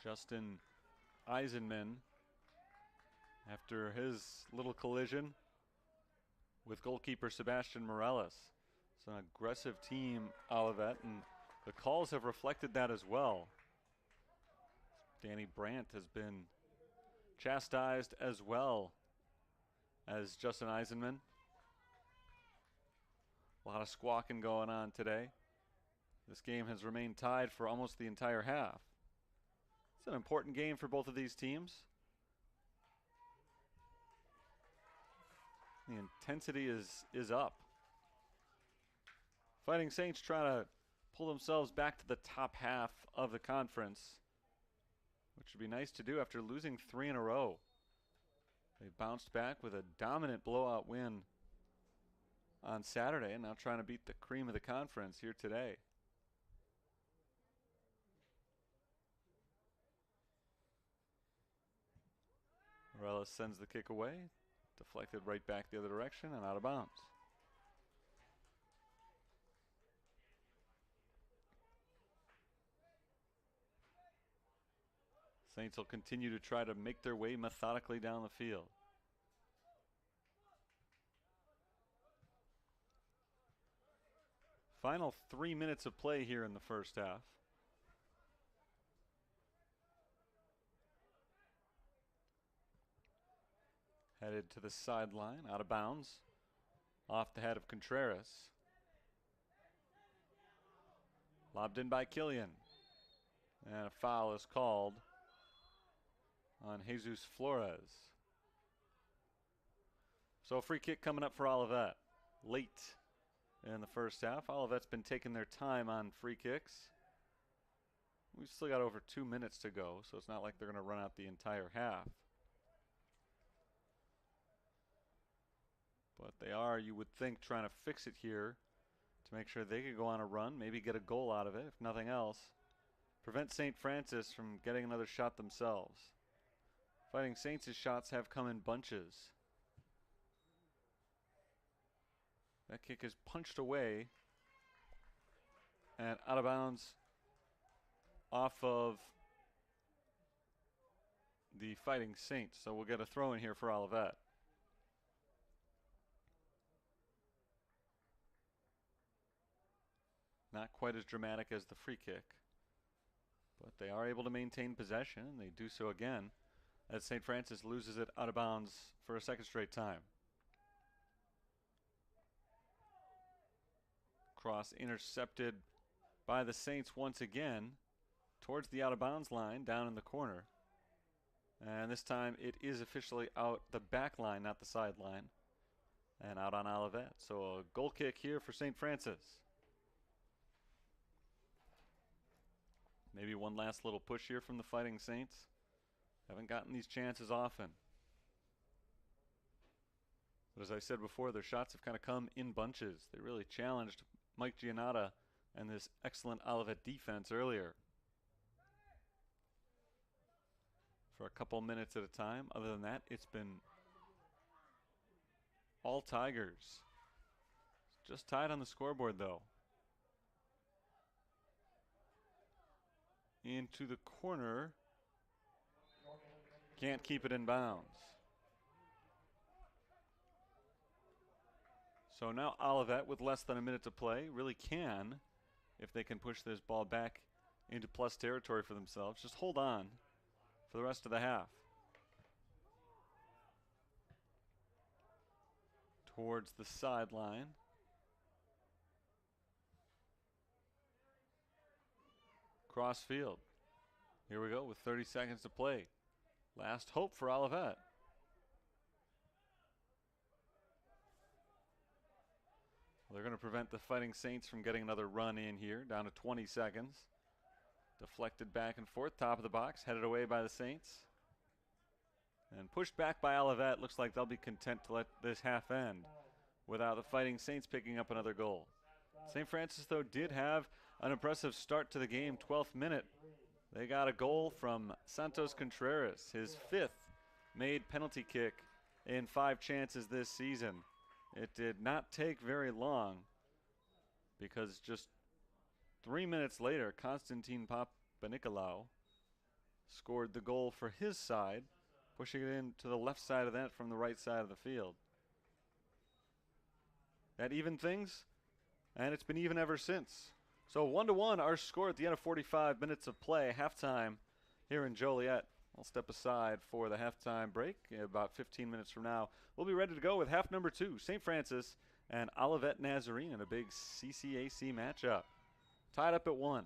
Justin Eisenman, after his little collision with goalkeeper Sebastian Morales. It's an aggressive team, Olivet, and the calls have reflected that as well. Danny Brandt has been chastised as well as Justin Eisenman. A lot of squawking going on today. This game has remained tied for almost the entire half. It's an important game for both of these teams. The intensity is up. Fighting Saints trying to pull themselves back to the top half of the conference, which would be nice to do after losing 3 in a row. They bounced back with a dominant blowout win on Saturday, and now trying to beat the cream of the conference here today. Morales sends the kick away, deflected right back the other direction and out of bounds. Saints will continue to try to make their way methodically down the field. Final 3 minutes of play here in the first half. Headed to the sideline, out of bounds. Off the head of Contreras. Lobbed in by Killian. And a foul is called on Jesus Flores. So a free kick coming up for Olivet. Late in the first half. Olivet's been taking their time on free kicks. We've still got over 2 minutes to go, so it's not like they're going to run out the entire half. But they are, you would think, trying to fix it here to make sure they could go on a run, maybe get a goal out of it, if nothing else. Prevent St. Francis from getting another shot themselves. Fighting Saints' shots have come in bunches. That kick is punched away and out of bounds off of the Fighting Saints. So we'll get a throw in here for Olivet. Not quite as dramatic as the free kick, but they are able to maintain possession, and they do so again as St. Francis loses it out of bounds for a second straight time. Cross intercepted by the Saints once again towards the out of bounds line down in the corner. And this time it is officially out the back line, not the sideline, and out on Olivet. So a goal kick here for St. Francis. Maybe one last little push here from the Fighting Saints. Haven't gotten these chances often. But as I said before, their shots have kind of come in bunches. They really challenged Mike Giannotta and this excellent Olivet defense earlier. For a couple minutes at a time. Other than that, it's been all Tigers. Just tied on the scoreboard, though. Into the corner. Can't keep it in bounds. So now Olivet, with less than a minute to play, really can, if they can push this ball back into plus territory for themselves, just hold on for the rest of the half. Towards the sideline. Cross field. Here we go with 30 seconds to play. Last hope for Olivet. They're going to prevent the Fighting Saints from getting another run in here. Down to 20 seconds. Deflected back and forth. Top of the box. Headed away by the Saints. And pushed back by Olivet. Looks like they'll be content to let this half end without the Fighting Saints picking up another goal. St. Francis, though, did have an impressive start to the game. 12th minute. They got a goal from Santos Contreras. His 5th made penalty kick in 5 chances this season. It did not take very long because just 3 minutes later, Constantine Papanikolaou scored the goal for his side, pushing it in to the left side of that from the right side of the field. That evened things, and it's been even ever since. So 1-1 our score at the end of 45 minutes of play, halftime here in Joliet. I'll step aside for the halftime break. About 15 minutes from now, we'll be ready to go with half number 2, St. Francis and Olivet Nazarene in a big CCAC matchup. Tied up at 1.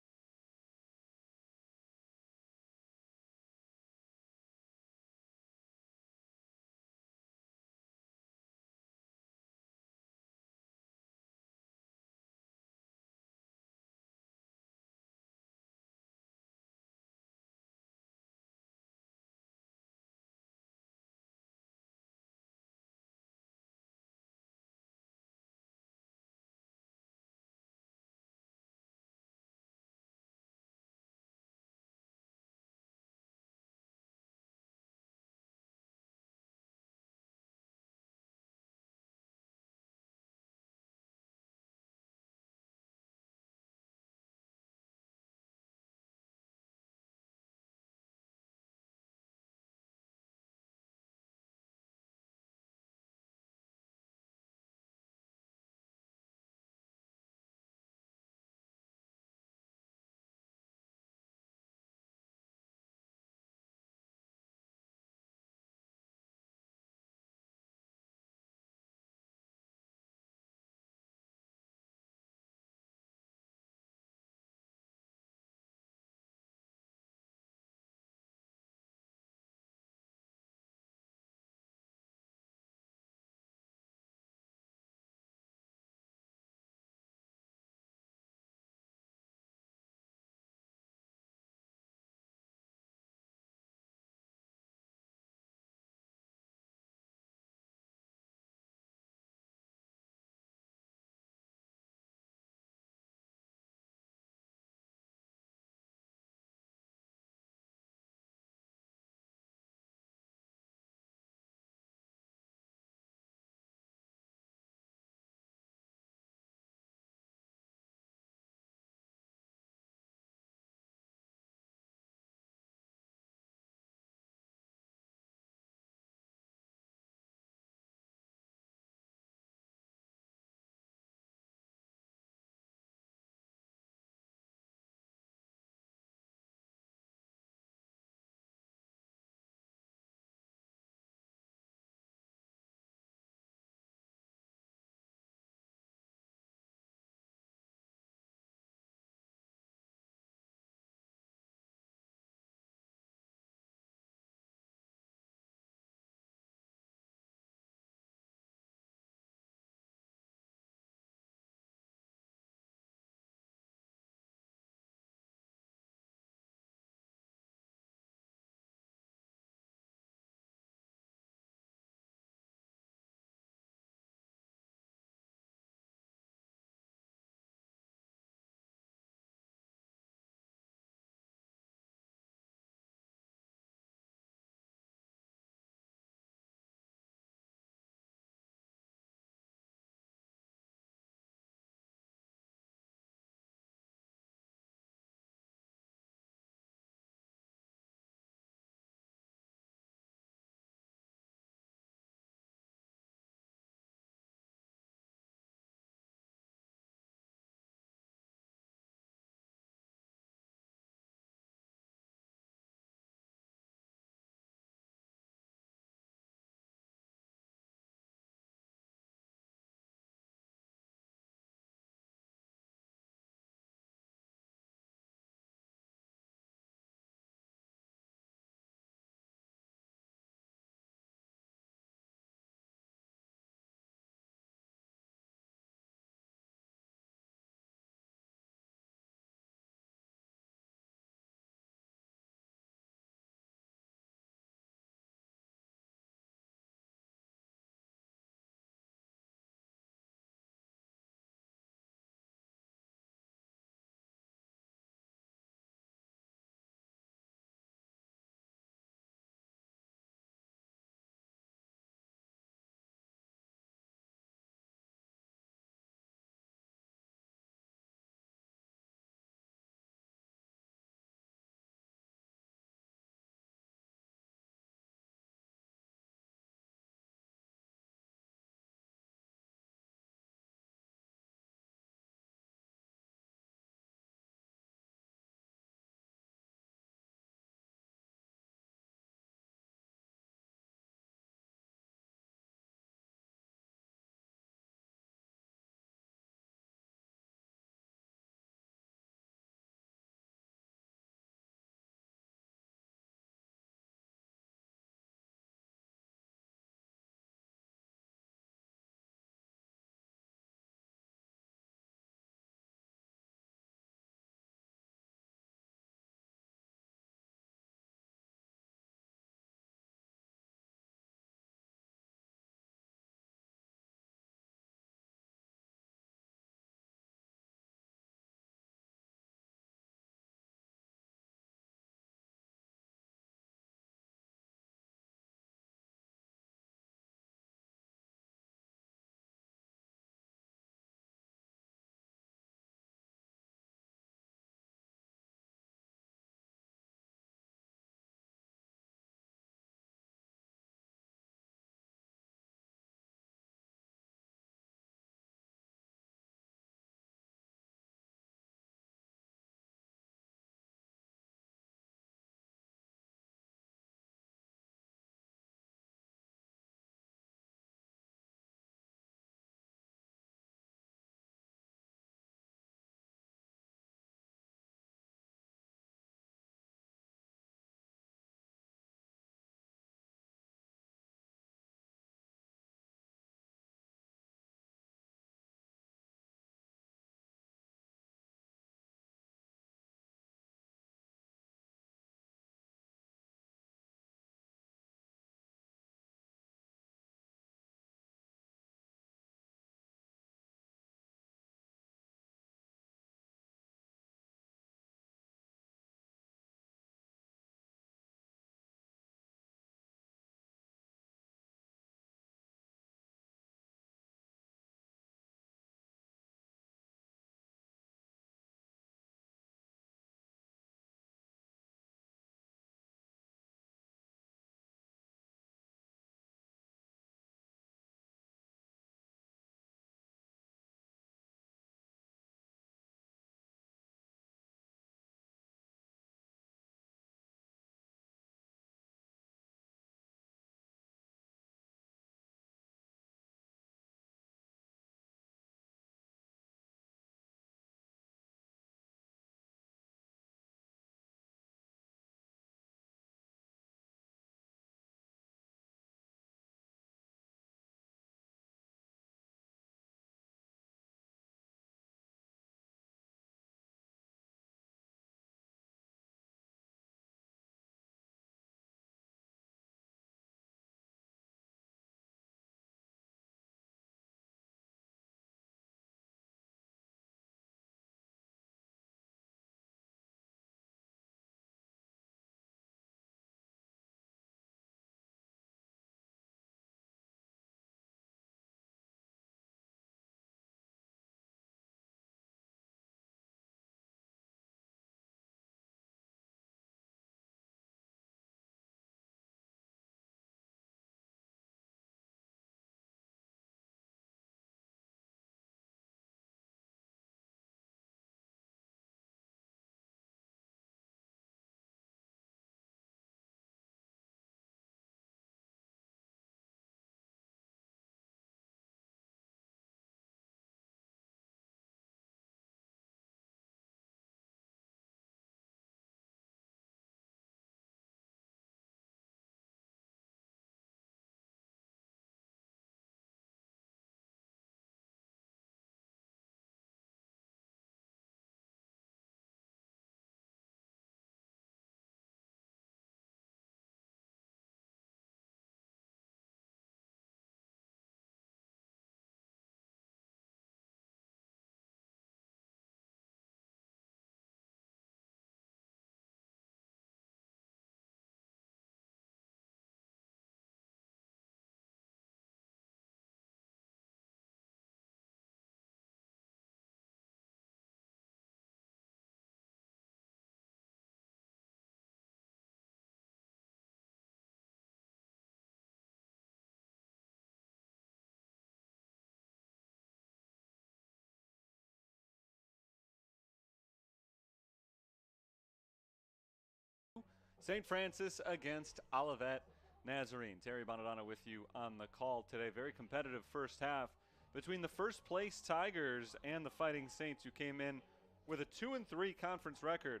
St. Francis against Olivet Nazarene. Terry Bonadonna with you on the call today. Very competitive first half between the first place Tigers and the Fighting Saints, who came in with a 2-3 conference record,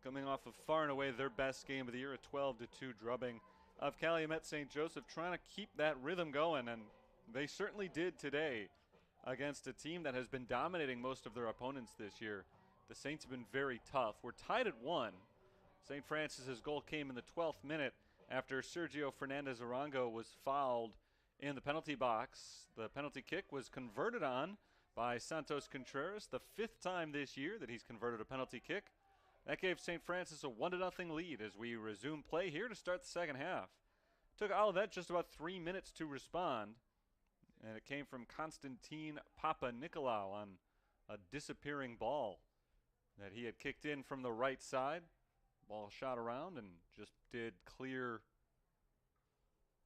coming off of far and away their best game of the year, a 12-2 drubbing of Calumet St. Joseph, trying to keep that rhythm going, and they certainly did today against a team that has been dominating most of their opponents this year. The Saints have been very tough. We're tied at 1. St. Francis's goal came in the 12th minute after Sergio Fernandez Arango was fouled in the penalty box. The penalty kick was converted on by Santos Contreras, the 5th time this year that he's converted a penalty kick. That gave St. Francis a 1-0 lead as we resume play here to start the second half. Took Olivet just about 3 minutes to respond, and it came from Constantine Papa Nicolau on a disappearing ball that he had kicked in from the right side. Ball shot around and just did clear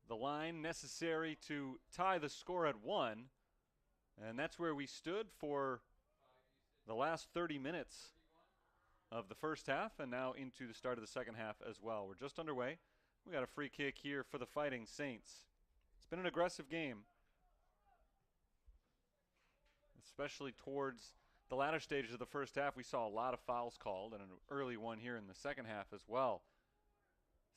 the line necessary to tie the score at 1. And that's where we stood for the last 30 minutes of the first half and now into the start of the second half as well. We're just underway. We got a free kick here for the Fighting Saints. It's been an aggressive game, especially towards the latter stages of the first half. We saw a lot of fouls called and an early one here in the second half as well.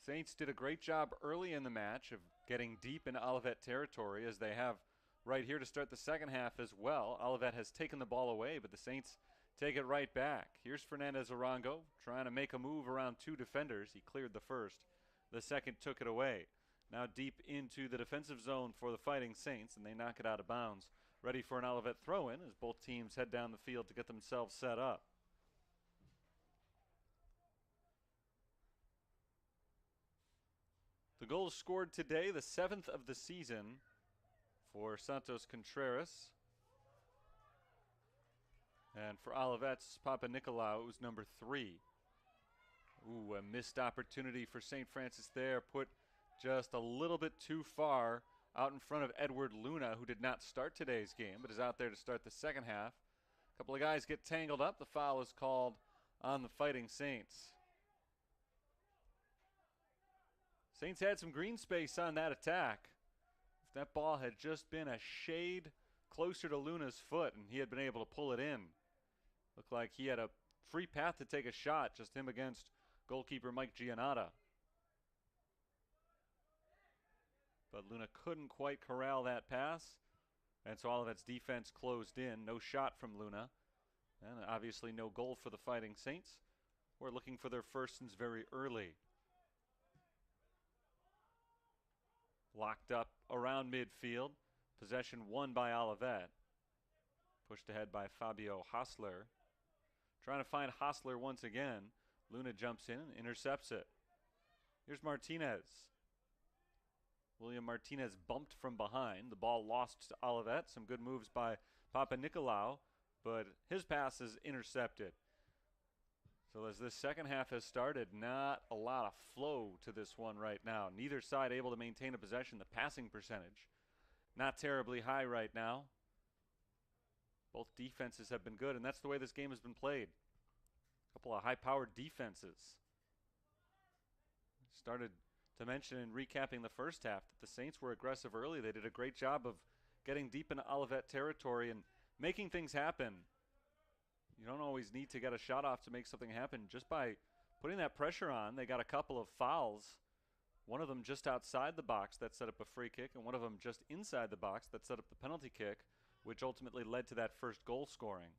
Saints did a great job early in the match of getting deep into Olivet territory, as they have right here to start the second half as well. Olivet has taken the ball away, but the Saints take it right back. Here's Fernandez Arango trying to make a move around 2 defenders. He cleared the first. The second took it away. Now deep into the defensive zone for the Fighting Saints, and they knock it out of bounds. Ready for an Olivet throw-in as both teams head down the field to get themselves set up. The goal scored today, the 7th of the season for Santos Contreras. And for Olivet's Papa Nicolau, it was number 3. Ooh, a missed opportunity for St. Francis there. Put just a little bit too far out in front of Edward Luna, who did not start today's game, but is out there to start the second half. A couple of guys get tangled up. The foul is called on the Fighting Saints. Saints had some green space on that attack. If that ball had just been a shade closer to Luna's foot and he had been able to pull it in, looked like he had a free path to take a shot, just him against goalkeeper Mike Giannotta. But Luna couldn't quite corral that pass, and so Olivet's defense closed in. No shot from Luna, and obviously no goal for the Fighting Saints. We're looking for their first since very early. Locked up around midfield. Possession won by Olivet. Pushed ahead by Fabio Hostler. Trying to find Hostler once again. Luna jumps in and intercepts it. Here's Martinez. William Martinez bumped from behind. The ball lost to Olivet. Some good moves by Papa Nicolau, but his pass is intercepted. So as this second half has started, not a lot of flow to this one right now. Neither side able to maintain a possession. The passing percentage not terribly high right now. Both defenses have been good, and that's the way this game has been played. A couple of high-powered defenses. Started to mention in recapping the first half that the Saints were aggressive early. They did a great job of getting deep into Olivet territory and making things happen. You don't always need to get a shot off to make something happen. Just by putting that pressure on, they got a couple of fouls. One of them just outside the box that set up a free kick, and one of them just inside the box that set up the penalty kick, which ultimately led to that first goal scoring.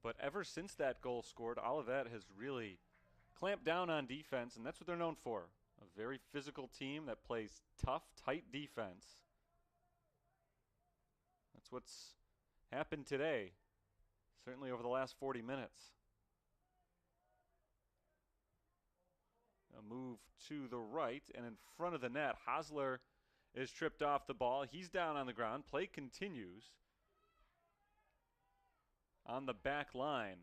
But ever since that goal scored, Olivet has really clamped down on defense, and that's what they're known for. A very physical team that plays tough, tight defense. That's what's happened today, certainly over the last 40 minutes. A move to the right, and in front of the net, Hosler is tripped off the ball. He's down on the ground. Play continues on the back line.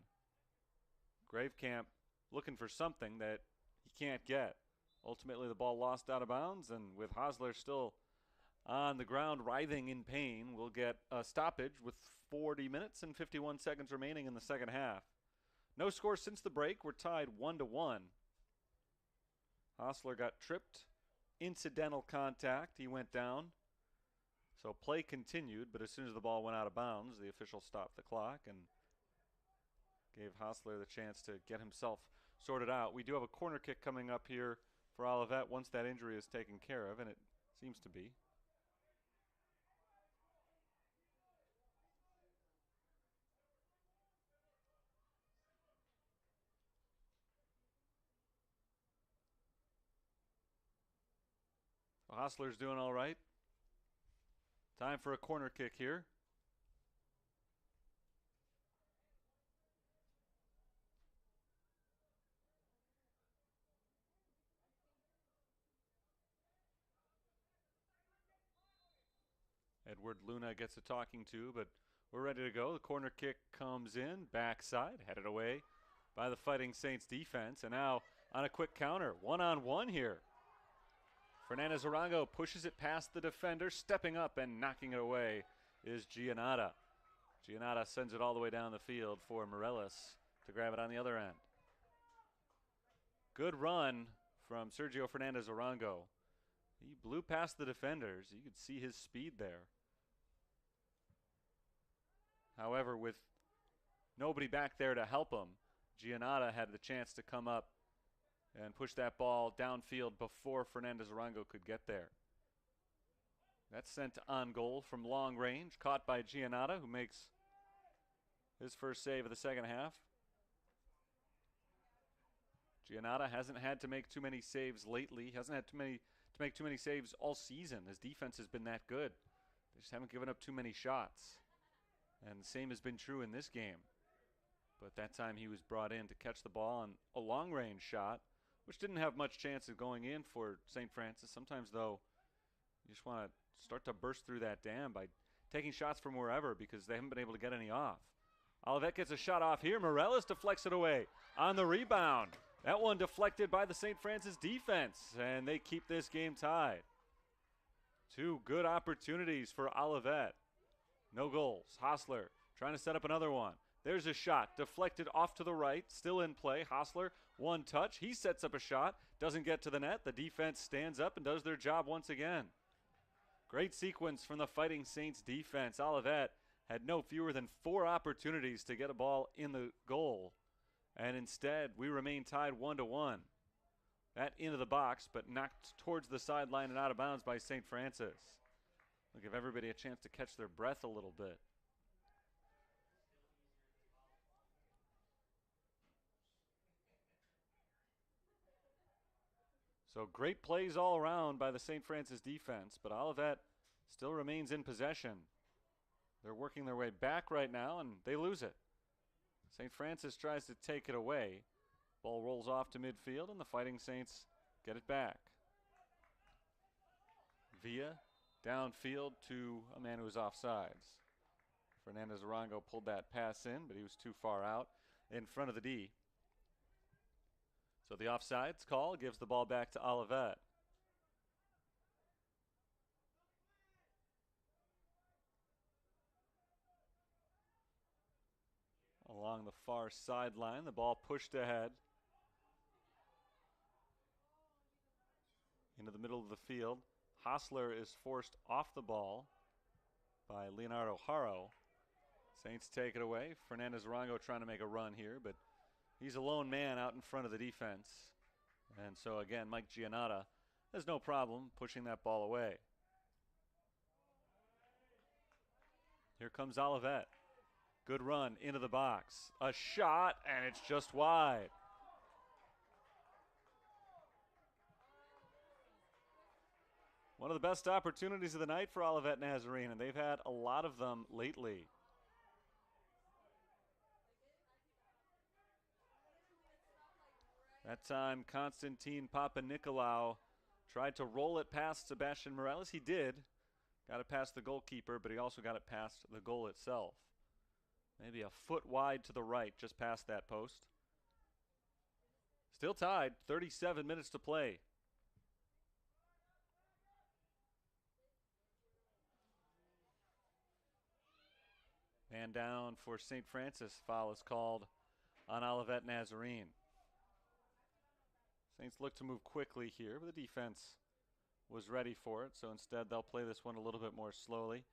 Gravecamp looking for something that he can't get. Ultimately, the ball lost out of bounds, and with Hosler still on the ground writhing in pain, we'll get a stoppage with 40 minutes and 51 seconds remaining in the second half. No score since the break. We're tied 1-1. Hostler got tripped. Incidental contact. He went down. So play continued, but as soon as the ball went out of bounds, the official stopped the clock and gave Hostler the chance to get himself sorted out. We do have a corner kick coming up here for Olivet once that injury is taken care of, and it seems to be. Hostler's doing all right. Time for a corner kick here. Edward Luna gets a talking to, but we're ready to go. The corner kick comes in, backside, headed away by the Fighting Saints defense. And now on a quick counter, one-on-one here. Fernandez Arango pushes it past the defender, stepping up and knocking it away is Giannata. Giannata sends it all the way down the field for Morales to grab it on the other end. Good run from Sergio Fernandez Arango. He blew past the defenders. You could see his speed there. However, with nobody back there to help him, Giannata had the chance to come up and push that ball downfield before Fernandez Arango could get there. That's sent on goal from long range, caught by Giannata, who makes his first save of the second half. Giannata hasn't had to make too many saves lately. He hasn't had to make too many saves all season. His defense has been that good. They just haven't given up too many shots. And the same has been true in this game. But that time he was brought in to catch the ball on a long-range shot, which didn't have much chance of going in for St. Francis. Sometimes, though, you just want to start to burst through that dam by taking shots from wherever because they haven't been able to get any off. Olivet gets a shot off here. Morales deflects it away on the rebound. That one deflected by the St. Francis defense, and they keep this game tied. Two good opportunities for Olivet. No goals. Hostler trying to set up another one. There's a shot. Deflected off to the right. Still in play. Hostler, one touch. He sets up a shot. Doesn't get to the net. The defense stands up and does their job once again. Great sequence from the Fighting Saints defense. Olivet had no fewer than 4 opportunities to get a ball in the goal. And instead, we remain tied 1-1. That into the box, but knocked towards the sideline and out of bounds by St. Francis. We'll give everybody a chance to catch their breath a little bit. So great plays all around by the St. Francis defense, but Olivet still remains in possession. They're working their way back right now, and they lose it. St. Francis tries to take it away. Ball rolls off to midfield, and the Fighting Saints get it back. Villa downfield to a man who was offsides. Fernandez Arango pulled that pass in, but he was too far out in front of the D. So the offsides call gives the ball back to Olivet. Along the far sideline, the ball pushed ahead into the middle of the field. Hostler is forced off the ball by Leonardo Haro. Saints take it away. Fernandez Arango trying to make a run here, but he's a lone man out in front of the defense. And so again, Mike Giannata has no problem pushing that ball away. Here comes Olivet. Good run into the box. A shot, and it's just wide. One of the best opportunities of the night for Olivet Nazarene, and they've had a lot of them lately. That time, Constantine Papanikolaou tried to roll it past Sebastian Morales. He did. Got it past the goalkeeper, but he also got it past the goal itself. Maybe a foot wide to the right, just past that post. Still tied, 37 minutes to play. Man down for St. Francis. Foul is called on Olivet Nazarene. Saints look to move quickly here, but the defense was ready for it, so instead they'll play this one a little bit more slowly.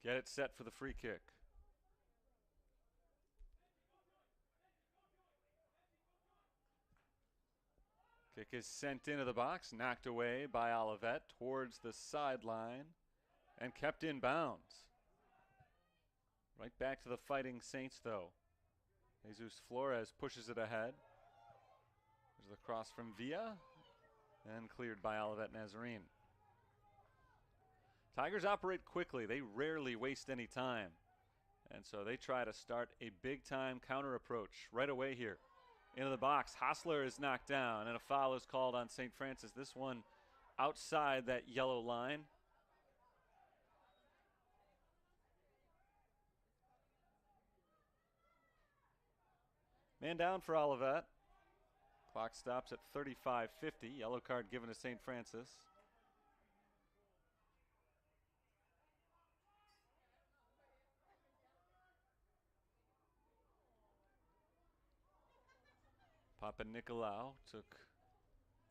Get it set for the free kick. Kick is sent into the box, knocked away by Olivet towards the sideline, and kept in bounds. Right back to the Fighting Saints, though. Jesus Flores pushes it ahead. There's the cross from Villa, and cleared by Olivet Nazarene. Tigers operate quickly. They rarely waste any time. And so they try to start a big-time counter approach right away here. Into the box. Hostler is knocked down, and a foul is called on St. Francis. This one outside that yellow line. Man down for Olivet. Clock stops at 35:50. Yellow card given to St. Francis. Papa Nicolau took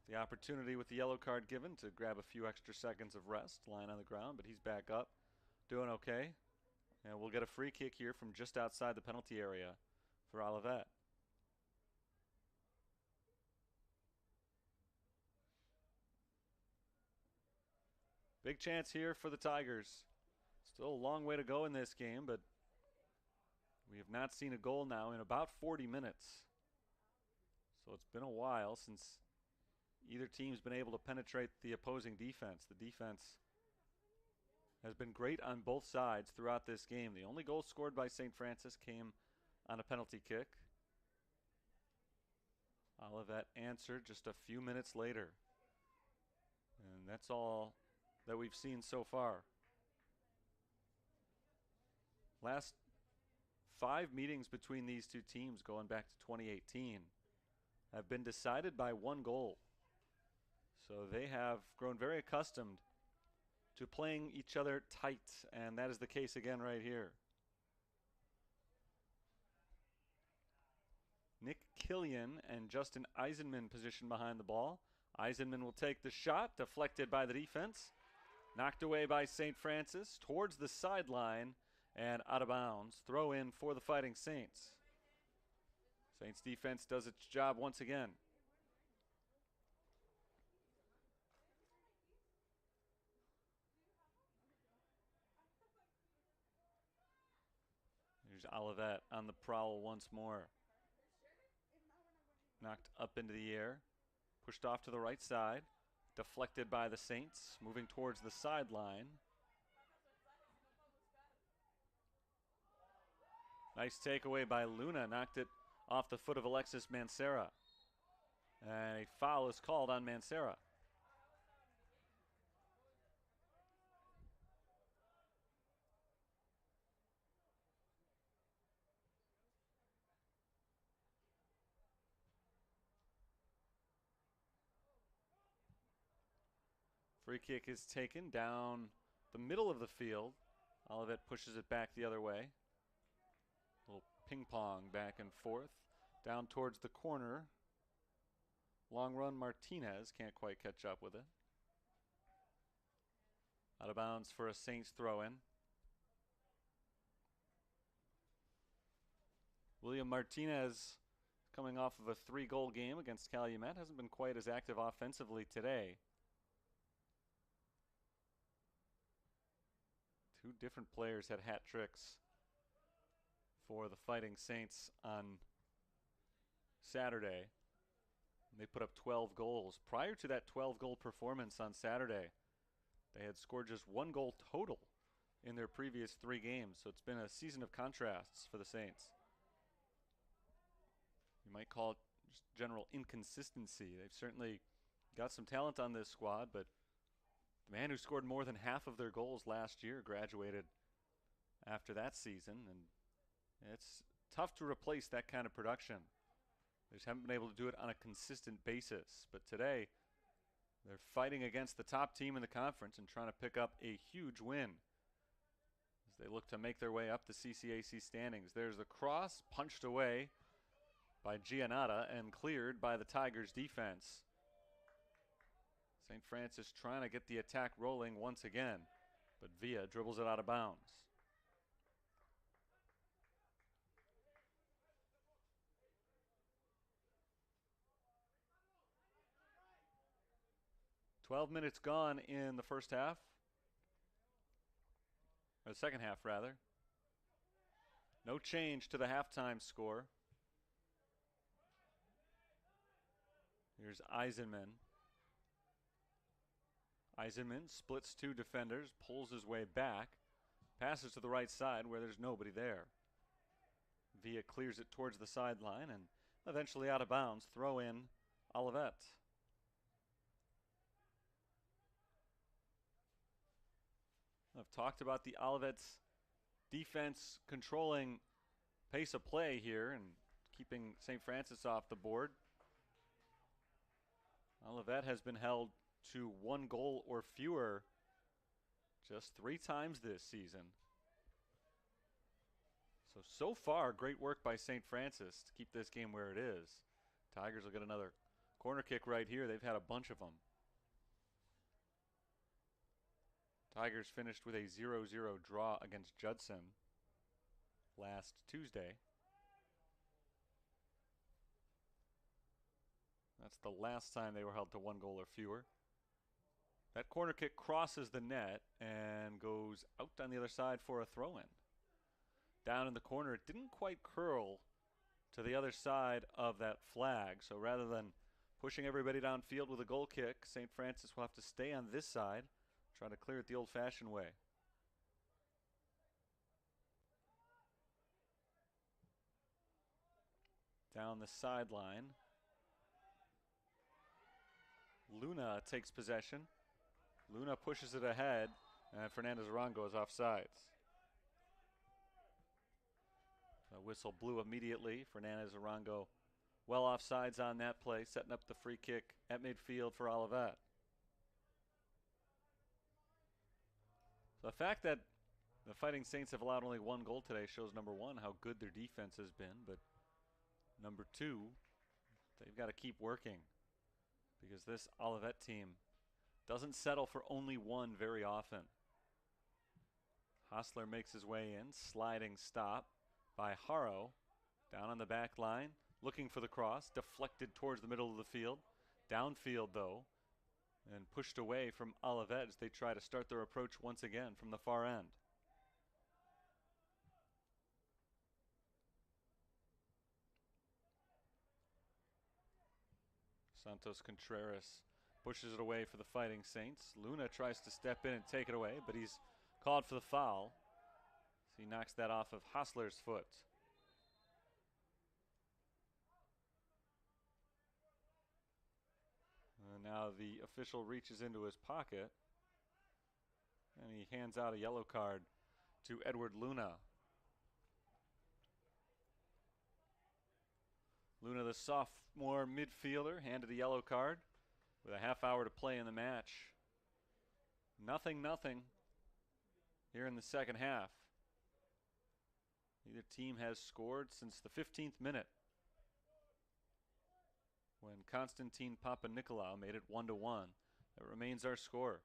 the opportunity with the yellow card given to grab a few extra seconds of rest, lying on the ground, but he's back up, doing okay. And we'll get a free kick here from just outside the penalty area for Olivet. Big chance here for the Tigers. Still a long way to go in this game, but we have not seen a goal now in about 40 minutes. So it's been a while since either team's been able to penetrate the opposing defense. The defense has been great on both sides throughout this game. The only goal scored by St. Francis came on a penalty kick. Olivet answered just a few minutes later. And that's all that we've seen so far. Last 5 meetings between these two teams going back to 2018 have been decided by 1 goal. So they have grown very accustomed to playing each other tight, and that is the case again right here. Nick Killian and Justin Eisenman position behind the ball. Eisenman will take the shot, deflected by the defense. Knocked away by St. Francis towards the sideline and out of bounds. Throw in for the Fighting Saints. Saints defense does its job once again. Here's Olivet on the prowl once more. Knocked up into the air. Pushed off to the right side. Deflected by the Saints. Moving towards the sideline. Nice takeaway by Luna. Knocked it off the foot of Alexis Mancera. And a foul is called on Mancera. Free kick is taken down the middle of the field. Olivet pushes it back the other way. A little ping pong back and forth. Down towards the corner. Long run Martinez can't quite catch up with it. Out of bounds for a Saints throw in. William Martinez, coming off of a 3-goal game against Calumet, hasn't been quite as active offensively today. 2 different players had hat tricks for the Fighting Saints on Saturday. They put up 12 goals. Prior to that 12-goal performance on Saturday, they had scored just 1 goal total in their previous 3 games. So it's been a season of contrasts for the Saints. You might call it just general inconsistency. They've certainly got some talent on this squad, but the man who scored more than half of their goals last year graduated after that season, and it's tough to replace that kind of production. They just haven't been able to do it on a consistent basis. But today, they're fighting against the top team in the conference and trying to pick up a huge win. as they look to make their way up the CCAC standings. There's the cross, punched away by Giannotta and cleared by the Tigers defense. St. Francis trying to get the attack rolling once again, but Villa dribbles it out of bounds. "12 minutes gone in the first half, or the second half rather. No change to the halftime score. Here's Eisenman. Eisenman splits two defenders, pulls his way back, passes to the right side where there's nobody there. Villa clears it towards the sideline and eventually out of bounds. Throw in Olivet. I've talked about the Olivet's defense controlling pace of play here and keeping St. Francis off the board. Olivet has been held to 1 goal or fewer just 3 times this season. So far, great work by St. Francis to keep this game where it is. Tigers will get another corner kick right here. They've had a bunch of them. Tigers finished with a 0-0 draw against Judson last Tuesday. That's the last time they were held to 1 goal or fewer. That corner kick crosses the net and goes out on the other side for a throw-in. Down in the corner, it didn't quite curl to the other side of that flag. So rather than pushing everybody downfield with a goal kick, St. Francis will have to stay on this side, try to clear it the old-fashioned way. Down the sideline, Luna takes possession. Luna pushes it ahead, and Fernandez Arango is offsides. The whistle blew immediately. Fernandez Arango well offsides on that play, setting up the free kick at midfield for Olivet. The fact that the Fighting Saints have allowed only 1 goal today shows, number one, how good their defense has been, but number two, they've got to keep working, because this Olivet team doesn't settle for only 1 very often. Hostler makes his way in, sliding stop by Haro, down on the back line, looking for the cross, deflected towards the middle of the field. Downfield, though, and pushed away from Olivet as they try to start their approach once again from the far end. Santos Contreras pushes it away for the Fighting Saints. Luna tries to step in and take it away, but he's called for the foul. So he knocks that off of Hostler's foot. And now the official reaches into his pocket and he hands out a yellow card to Edward Luna. Luna, the sophomore midfielder, handed a yellow card with a half hour to play in the match. 0-0 here in the second half. Neither team has scored since the 15th minute, when Konstantin Papanikolaou made it 1-1. That remains our score.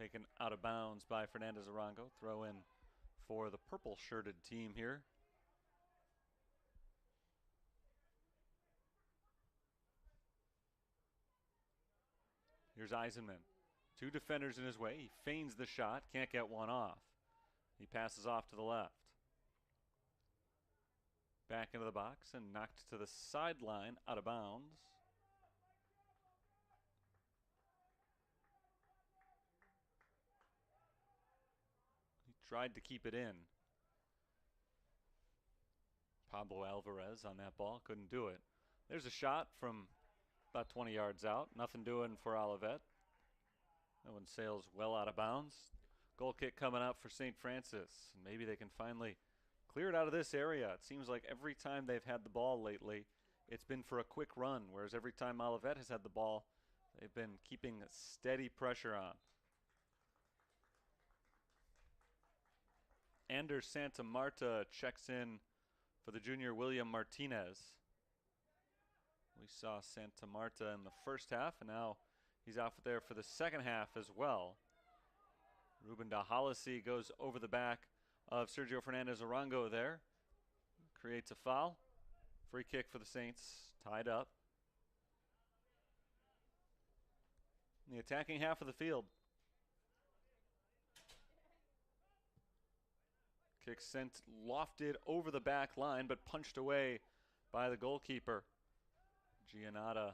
Taken out of bounds by Fernandez Arango. Throw in for the purple-shirted team here. Here's Eisenman. 2 defenders in his way. He feigns the shot, can't get one off. He passes off to the left. Back into the box and knocked to the sideline, out of bounds. He tried to keep it in. Pablo Alvarez on that ball, couldn't do it. There's a shot from about 20 yards out. Nothing doing for Olivet. That one sails well out of bounds. Goal kick coming out for St. Francis. Maybe they can finally clear it out of this area. It seems like every time they've had the ball lately, it's been for a quick run, whereas every time Olivet has had the ball, they've been keeping steady pressure on. Anders Santa Marta checks in for the junior William Martinez. We saw Santa Marta in the first half, and now he's out there for the second half as well. Ruben Dahalasi goes over the back of Sergio Fernandez Arango there. Creates a foul. Free kick for the Saints, tied up. In the attacking half of the field. Kick sent lofted over the back line, but punched away by the goalkeeper. Giannata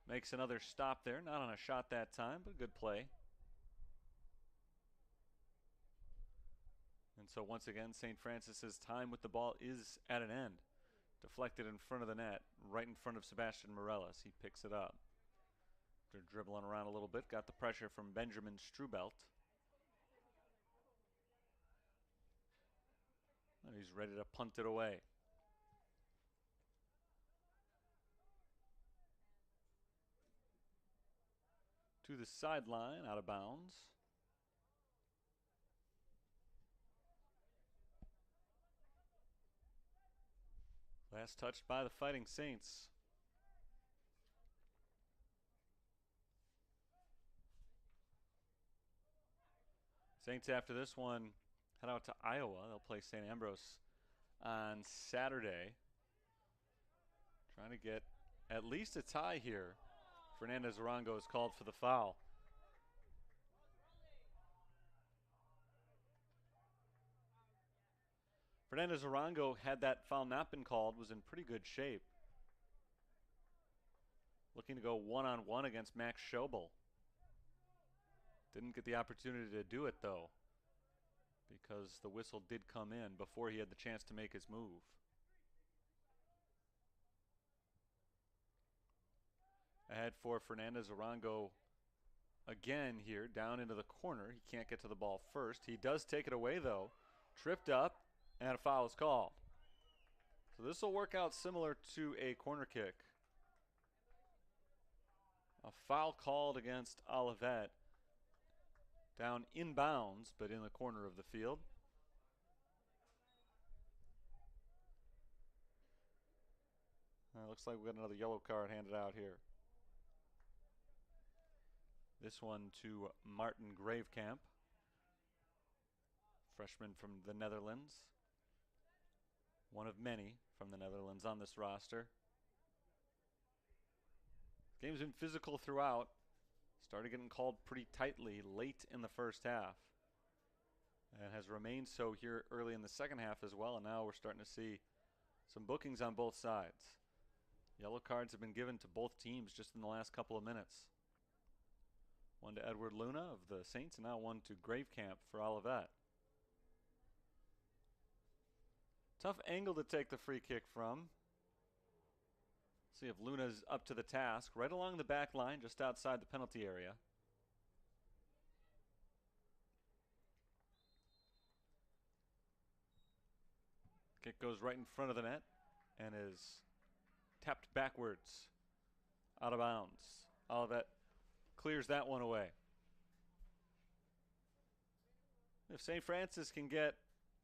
makes another stop there. Not on a shot that time, but good play. And so once again, St. Francis's time with the ball is at an end. Deflected in front of the net, right in front of Sebastian Morelos. He picks it up. They're dribbling around a little bit. Got the pressure from Benjamin Strubelt. And he's ready to punt it away. To the sideline, out of bounds. Last touched by the Fighting Saints. Saints after this one head out to Iowa. They'll play St. Ambrose on Saturday. Trying to get at least a tie here. Fernandez Arango is called for the foul. Fernandez Arango, had that foul not been called, was in pretty good shape. Looking to go one-on-one against Max Schobel. Didn't get the opportunity to do it, though, because the whistle did come in before he had the chance to make his move. Ahead for Fernandez Arango again here, down into the corner. He can't get to the ball first. He does take it away, though. Tripped up, and a foul is called. So this will work out similar to a corner kick. A foul called against Olivet. Down inbounds, but in the corner of the field. Looks like we got another yellow card handed out here. This one to Martin Gravekamp, freshman from the Netherlands. One of many from the Netherlands on this roster. This game's been physical throughout. Started getting called pretty tightly late in the first half. And has remained so here early in the second half as well. And now we're starting to see some bookings on both sides. Yellow cards have been given to both teams just in the last couple of minutes. One to Edward Luna of the Saints, and now one to Gravekamp for Olivet. Tough angle to take the free kick from. See if Luna's up to the task. Right along the back line, just outside the penalty area. Kick goes right in front of the net and is tapped backwards, out of bounds. Olivet clears that one away. If St. Francis can get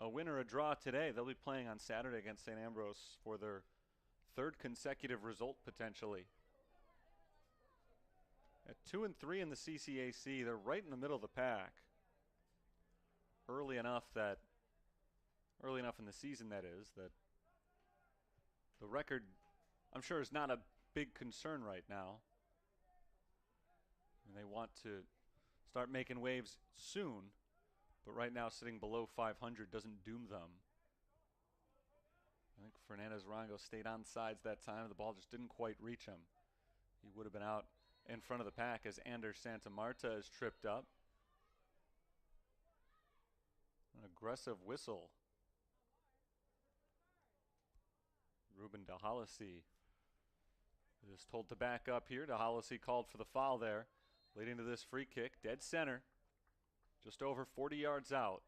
a win or a draw today, they'll be playing on Saturday against St. Ambrose for their third consecutive result potentially. At 2-3 in the CCAC, they're right in the middle of the pack. Early enough in the season, that is, that the record, I'm sure, is not a big concern right now. And they want to start making waves soon, but right now sitting below 500 doesn't doom them. I think Fernandez Arango stayed on sides that time. The ball just didn't quite reach him. He would have been out in front of the pack as Anders Santa Marta is tripped up. An aggressive whistle. Ruben Dahalasi is told to back up here. Dahalasi called for the foul there, leading to this free kick. Dead center, just over 40 yards out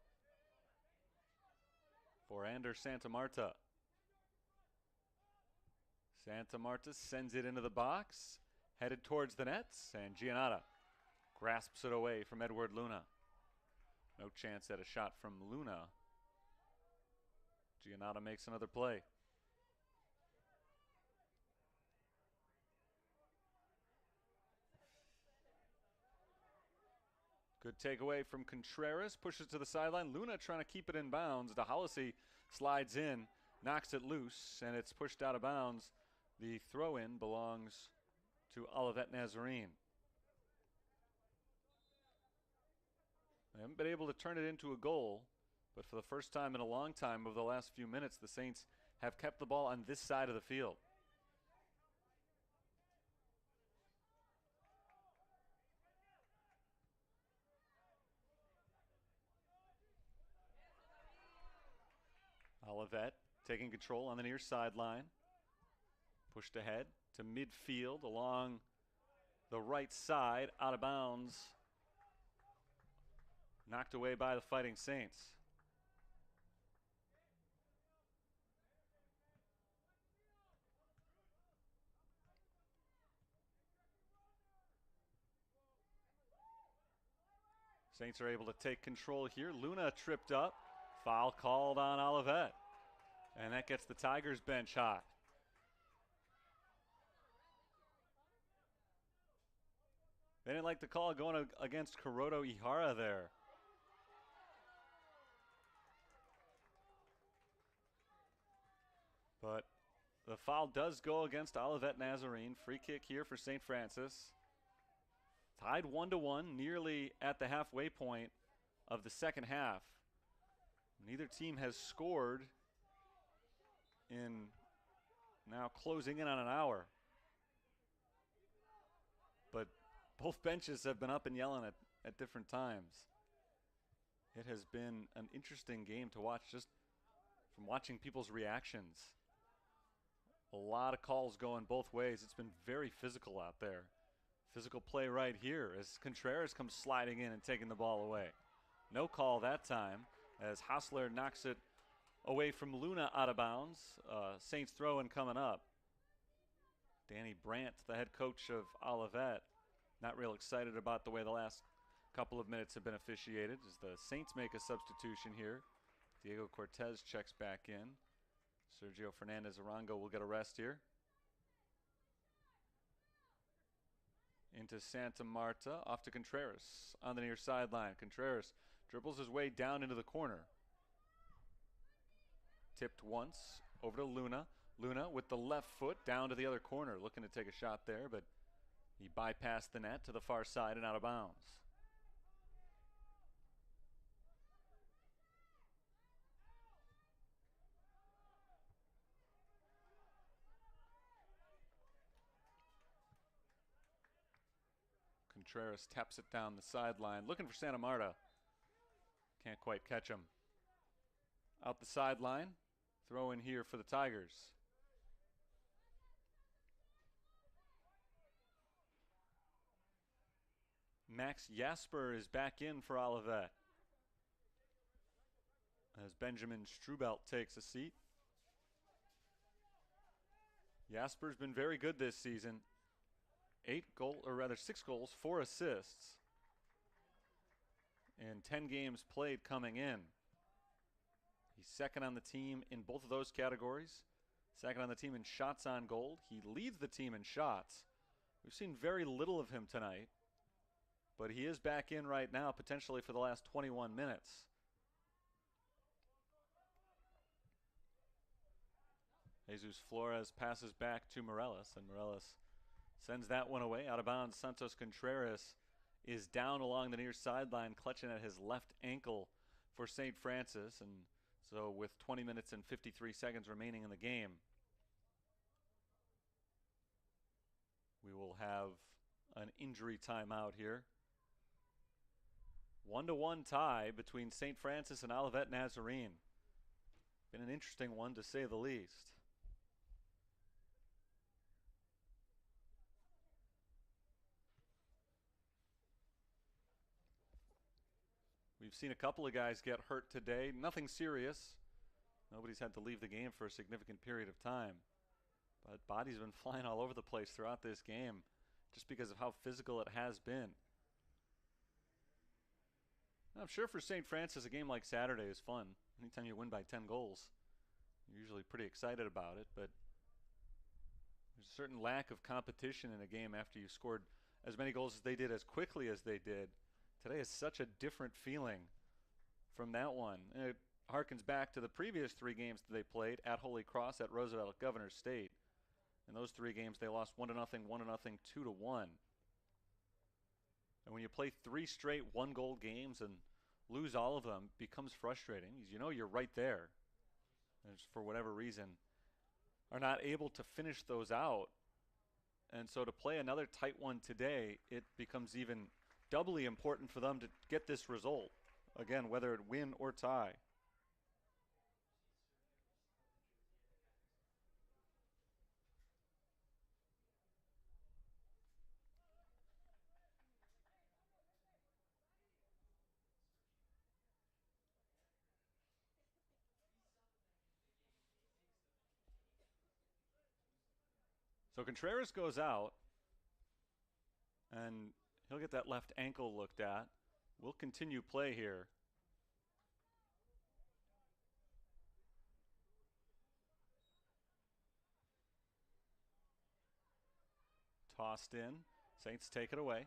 for Anders Santa Marta. Santa Marta sends it into the box, headed towards the nets, and Giannata grasps it away from Edward Luna. No chance at a shot from Luna. Giannotta makes another play. Good takeaway from Contreras. Pushes to the sideline. Luna trying to keep it in bounds. DeHollisey slides in, knocks it loose, and it's pushed out of bounds. The throw-in belongs to Olivet Nazarene. They haven't been able to turn it into a goal, but for the first time in a long time over the last few minutes, the Saints have kept the ball on this side of the field. Olivet taking control on the near sideline. Pushed ahead to midfield along the right side, out of bounds. Knocked away by the Fighting Saints. Saints are able to take control here. Luna tripped up. Foul called on Olivet. And that gets the Tigers bench hot. They didn't like the call going against Kuroto Ihara there. But the foul does go against Olivet Nazarene. Free kick here for St. Francis. Tied 1-1, nearly at the halfway point of the second half. Neither team has scored in now closing in on an hour. But both benches have been up and yelling at different times. It has been an interesting game to watch just from watching people's reactions. A lot of calls going both ways. It's been very physical out there. Physical play right here as Contreras comes sliding in and taking the ball away. No call that time as Hassler knocks it away from Luna out of bounds. Saints throw-in coming up. Danny Brandt, the head coach of Olivet, not real excited about the way the last couple of minutes have been officiated as the Saints make a substitution here. Diego Cortez checks back in. Sergio Fernandez Arango will get a rest here. Into Santa Marta, off to Contreras on the near sideline. Contreras dribbles his way down into the corner. Tipped once, over to Luna. Luna with the left foot down to the other corner, looking to take a shot there, but he bypassed the net to the far side and out of bounds. Contreras taps it down the sideline, looking for Santa Marta. Can't quite catch him. Out the sideline, throw in here for the Tigers. Max Jasper is back in for Olivet as Benjamin Strubelt takes a seat. Jasper's been very good this season. 6 goals, 4 assists in 10 games played coming in. He's second on the team in both of those categories. Second on the team in shots on goal. He leads the team in shots. We've seen very little of him tonight, but he is back in right now, potentially for the last 21 minutes. Jesus Flores passes back to Morelos, and Morelos sends that one away. Out of bounds, Santos Contreras is down along the near sideline, clutching at his left ankle for St. Francis. And so with 20 minutes and 53 seconds remaining in the game, we will have an injury timeout here. 1-1 tie between St. Francis and Olivet Nazarene. Been an interesting one, to say the least. We've seen a couple of guys get hurt today. Nothing serious. Nobody's had to leave the game for a significant period of time. But bodies have been flying all over the place throughout this game just because of how physical it has been. I'm sure for St. Francis, a game like Saturday is fun. Anytime you win by 10 goals. Usually pretty excited about it, but there's a certain lack of competition in a game after you've scored as many goals as they did, as quickly as they did. Today is such a different feeling from that one. And it harkens back to the previous 3 games that they played at Holy Cross, at Roosevelt, at Governor State. In those 3 games, they lost 1-0, 1-0, 2-1. And when you play 3 straight 1-goal games and lose all of them, it becomes frustrating. Because you know you're right there. And just for whatever reason, are not able to finish those out. And so to play another tight one today, it becomes even doubly important for them to get this result. Again, whether it win or tie. So Contreras goes out, and he'll get that left ankle looked at. We'll continue play here. Tossed in. Saints take it away.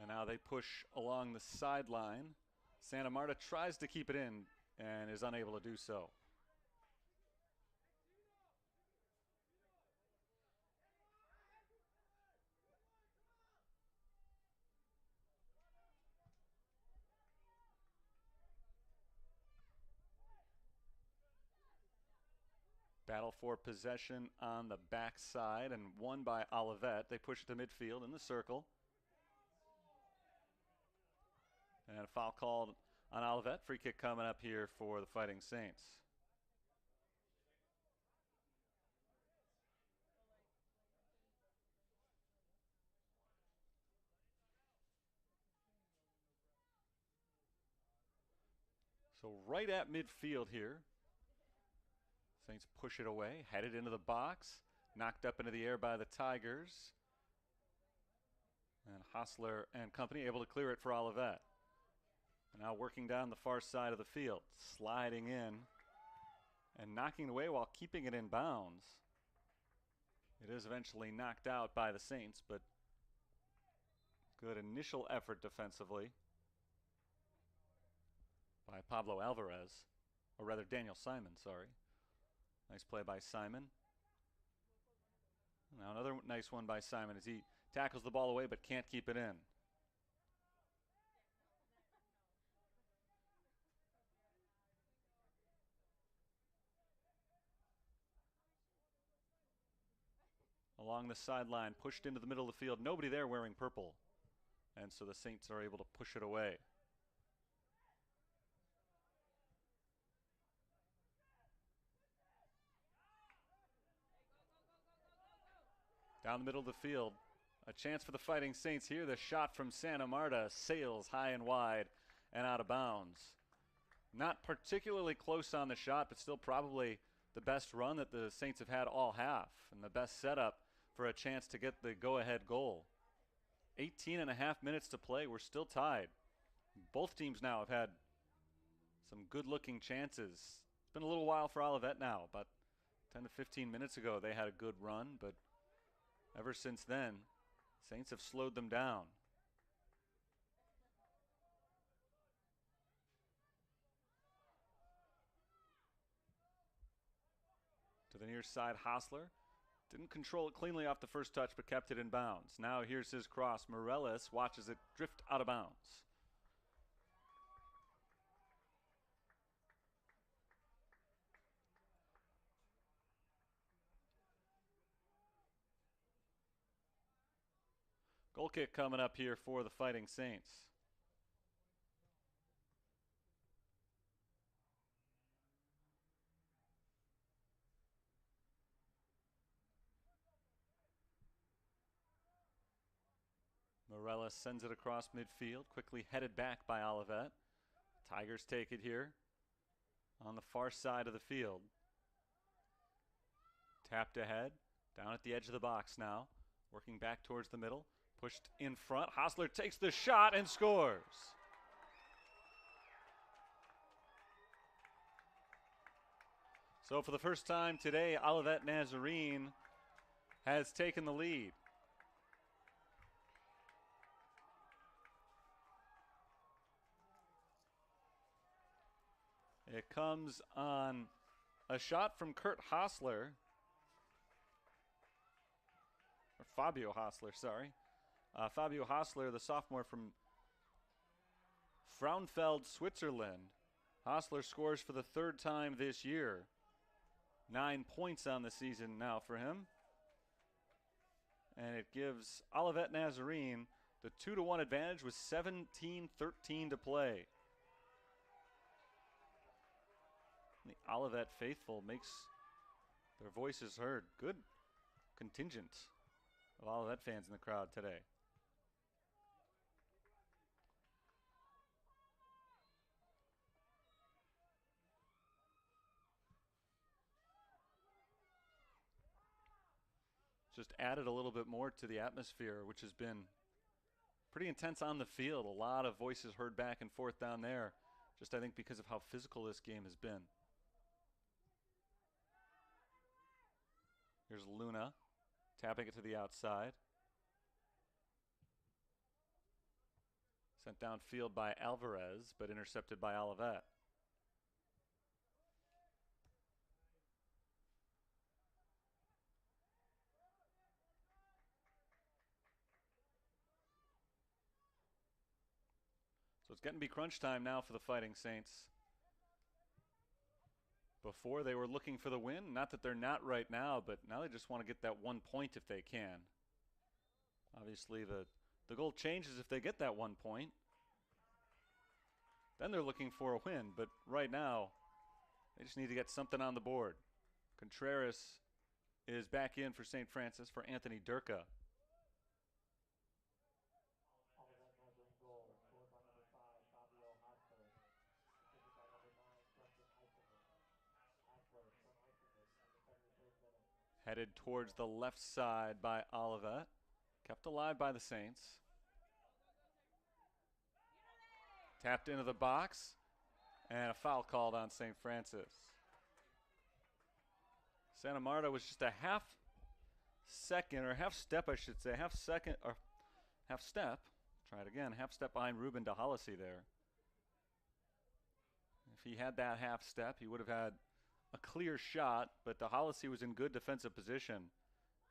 And now they push along the sideline. Santa Marta tries to keep it in and is unable to do so. Battle for possession on the backside and won by Olivet. They push it to midfield in the circle. And a foul called on Olivet. Free kick coming up here for the Fighting Saints. So right at midfield here. Saints push it away, headed into the box, knocked up into the air by the Tigers. And Hostler and company able to clear it for Olivet. And now working down the far side of the field, sliding in and knocking it away while keeping it in bounds. It is eventually knocked out by the Saints, but good initial effort defensively by Pablo Alvarez, or rather Daniel Simon, sorry. Nice play by Simon. Now another nice one by Simon as he tackles the ball away but can't keep it in. Along the sideline, pushed into the middle of the field. Nobody there wearing purple. And so the Saints are able to push it away. Down the middle of the field, a chance for the Fighting Saints here. The shot from Santa Marta sails high and wide and out of bounds. Not particularly close on the shot, but still probably the best run that the Saints have had all half and the best setup for a chance to get the go-ahead goal. 18 and a half minutes to play. We're still tied. Both teams now have had some good-looking chances. It's been a little while for Olivet now. About 10 to 15 minutes ago, they had a good run, but ever since then, Saints have slowed them down. To the near side, Hostler. Didn't control it cleanly off the first touch, but kept it in bounds. Now here's his cross. Morales watches it drift out of bounds. Goal kick coming up here for the Fighting Saints. Morales sends it across midfield, quickly headed back by Olivet. Tigers take it here on the far side of the field. Tapped ahead, down at the edge of the box now, working back towards the middle. Pushed in front. Hostler takes the shot and scores. So for the first time today, Olivet Nazarene has taken the lead. It comes on a shot from Kurt Hosler, or Fabio Hosler, sorry. Fabio Hosler, the sophomore from Frauenfeld, Switzerland. Hosler scores for the third time this year. 9 points on the season now for him. And it gives Olivet Nazarene the 2-1 advantage with 17:13 to play. The Olivet faithful makes their voices heard. Good contingent of Olivet fans in the crowd today. Just added a little bit more to the atmosphere, which has been pretty intense on the field. A lot of voices heard back and forth down there, just I think because of how physical this game has been. Here's Luna tapping it to the outside. Sent downfield by Alvarez, but intercepted by Olivet. So it's getting to be crunch time now for the Fighting Saints. Before they were looking for the win. Not that they're not right now, but now they just want to get that 1 point if they can. Obviously, the goal changes if they get that 1 point. Then they're looking for a win, but right now, they just need to get something on the board. Contreras is back in for St. Francis for Anthony Durka. Headed towards the left side by Olivet. Kept alive by the Saints. Tapped into the box. And a foul called on St. Francis. Santa Marta was just a half step, I should say. Half step. Try it again. Half step behind Ruben DeHollacy there. If he had that half step, he would have had a clear shot, but DeHollacy was in good defensive position,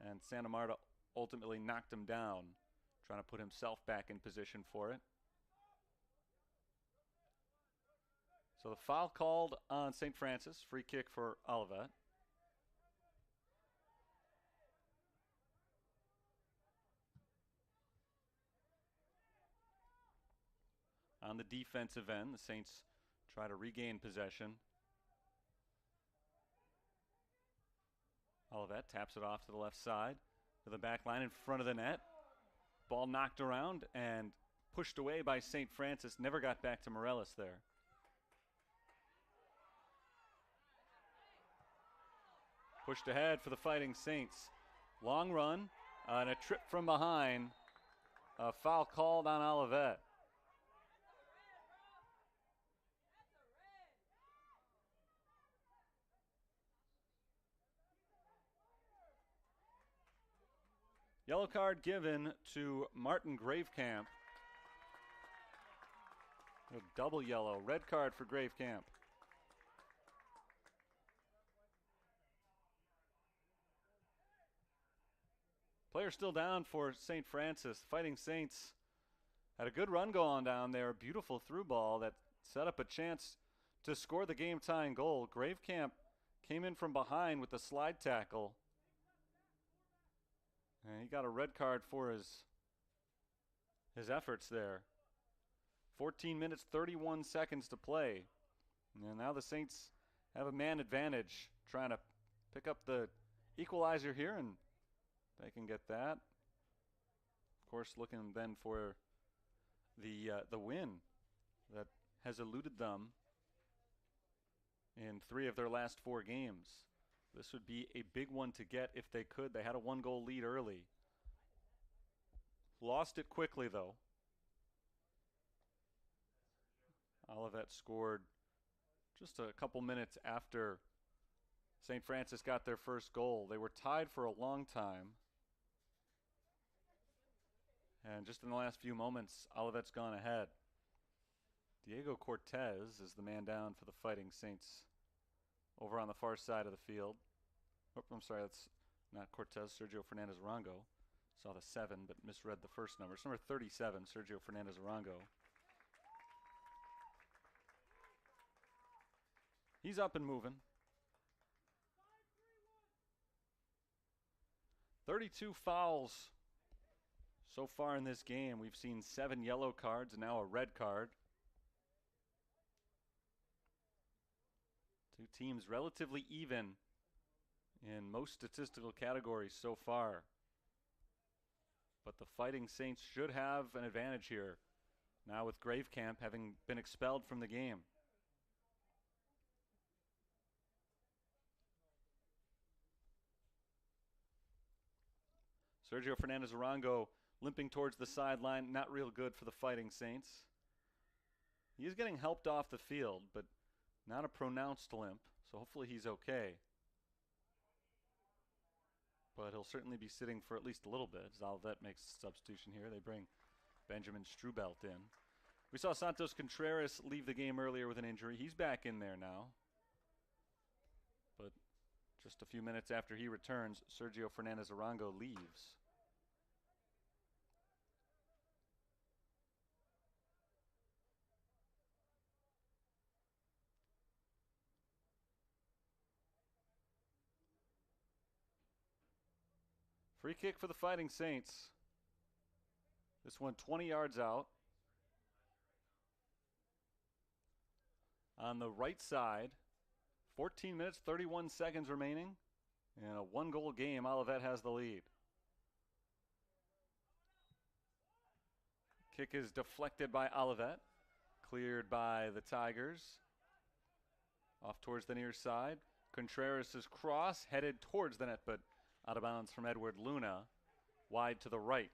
and Santa Marta ultimately knocked him down, trying to put himself back in position for it. So the foul called on St. Francis, free kick for Olivet. On the defensive end, the Saints try to regain possession. Olivet taps it off to the left side to the back line in front of the net. Ball knocked around and pushed away by St. Francis. Never got back to Morelos there. Pushed ahead for the Fighting Saints. Long run and a trip from behind. A foul called on Olivet. Yellow card given to Martin Gravekamp. A double yellow. Red card for Gravekamp. Player still down for St. Francis. Fighting Saints had a good run going down there. A beautiful through ball that set up a chance to score the game-tying goal. Gravekamp came in from behind with the slide tackle. And he got a red card for his efforts there. 14 minutes, 31 seconds to play. And now the Saints have a man advantage, trying to pick up the equalizer here, and they can get that. Of course, looking then for the win that has eluded them in 3 of their last 4 games. This would be a big one to get if they could. They had a 1-goal lead early. Lost it quickly, though. Olivet scored just a couple minutes after St. Francis got their first goal. They were tied for a long time. And just in the last few moments, Olivet's gone ahead. Diego Cortez is the man down for the Fighting Saints over on the far side of the field. Oh, I'm sorry, that's not Cortez, Sergio Fernandez Arango. Saw the 7, but misread the first number. It's number 37, Sergio Fernandez Arango. He's up and moving. 32 fouls so far in this game. We've seen 7 yellow cards and now a red card. Two teams relatively even in most statistical categories so far. But the Fighting Saints should have an advantage here, now with Gravecamp having been expelled from the game. Sergio Fernandez Arango limping towards the sideline, not real good for the Fighting Saints. He is getting helped off the field, but not a pronounced limp, so hopefully he's okay. But he'll certainly be sitting for at least a little bit. Olivet makes a substitution here. They bring Benjamin Strubelt in. We saw Santos Contreras leave the game earlier with an injury. He's back in there now. But just a few minutes after he returns, Sergio Fernandez Arango leaves. Free kick for the Fighting Saints. This one 20 yards out. On the right side, 14 minutes, 31 seconds remaining. In a 1-goal game, Olivet has the lead. Kick is deflected by Olivet. Cleared by the Tigers. Off towards the near side. Contreras' cross headed towards the net, but out of bounds from Edward Luna. Wide to the right.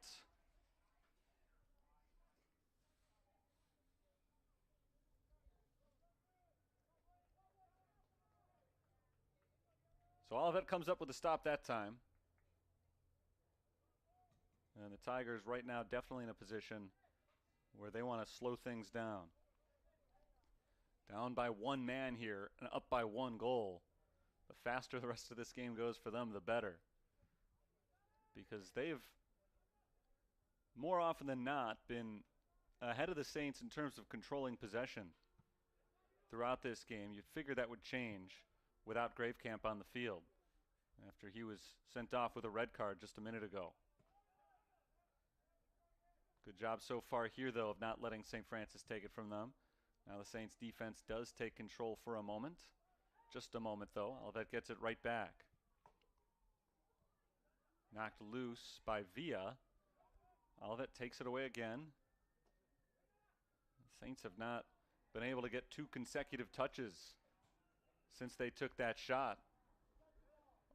So Olivet comes up with a stop that time. And the Tigers right now definitely in a position where they want to slow things down. Down by 1 man here and up by 1 goal. The faster the rest of this game goes for them, the better. Because they've, more often than not, been ahead of the Saints in terms of controlling possession throughout this game. You'd figure that would change without Gravecamp on the field after he was sent off with a red card just a minute ago. Good job so far here, though, of not letting St. Francis take it from them. Now the Saints defense does take control for a moment. Just a moment, though. Olivet gets it right back. Knocked loose by Villa. Olivet takes it away again. The Saints have not been able to get 2 consecutive touches since they took that shot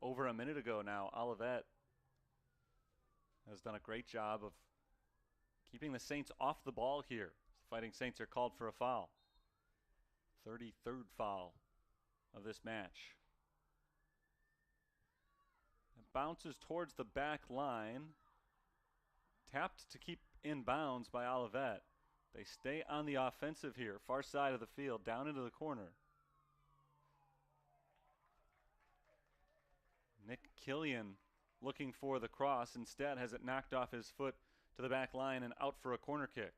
over a minute ago now. Olivet has done a great job of keeping the Saints off the ball here. The Fighting Saints are called for a foul. 33rd foul of this match. It bounces towards the back line. Tapped to keep in bounds by Olivet. They stay on the offensive here, far side of the field, down into the corner. Nick Killian looking for the cross. Instead has it knocked off his foot to the back line and out for a corner kick.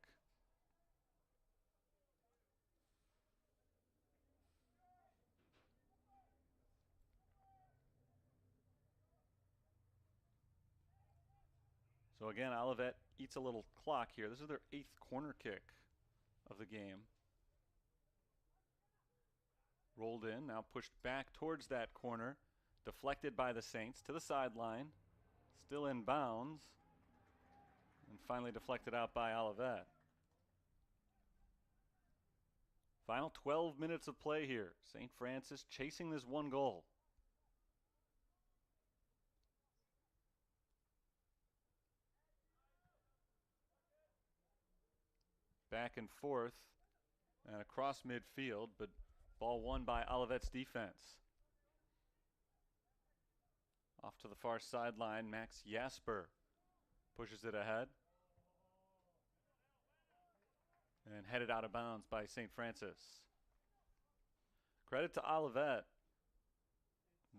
So again, Olivet eats a little clock here. This is their 8th corner kick of the game. Rolled in, now pushed back towards that corner. Deflected by the Saints to the sideline. Still in bounds. And finally deflected out by Olivet. Final 12 minutes of play here. St. Francis chasing this 1 goal. Back and forth and across midfield, but ball won by Olivet's defense. Off to the far sideline, Max Jasper pushes it ahead. And headed out of bounds by St. Francis. Credit to Olivet.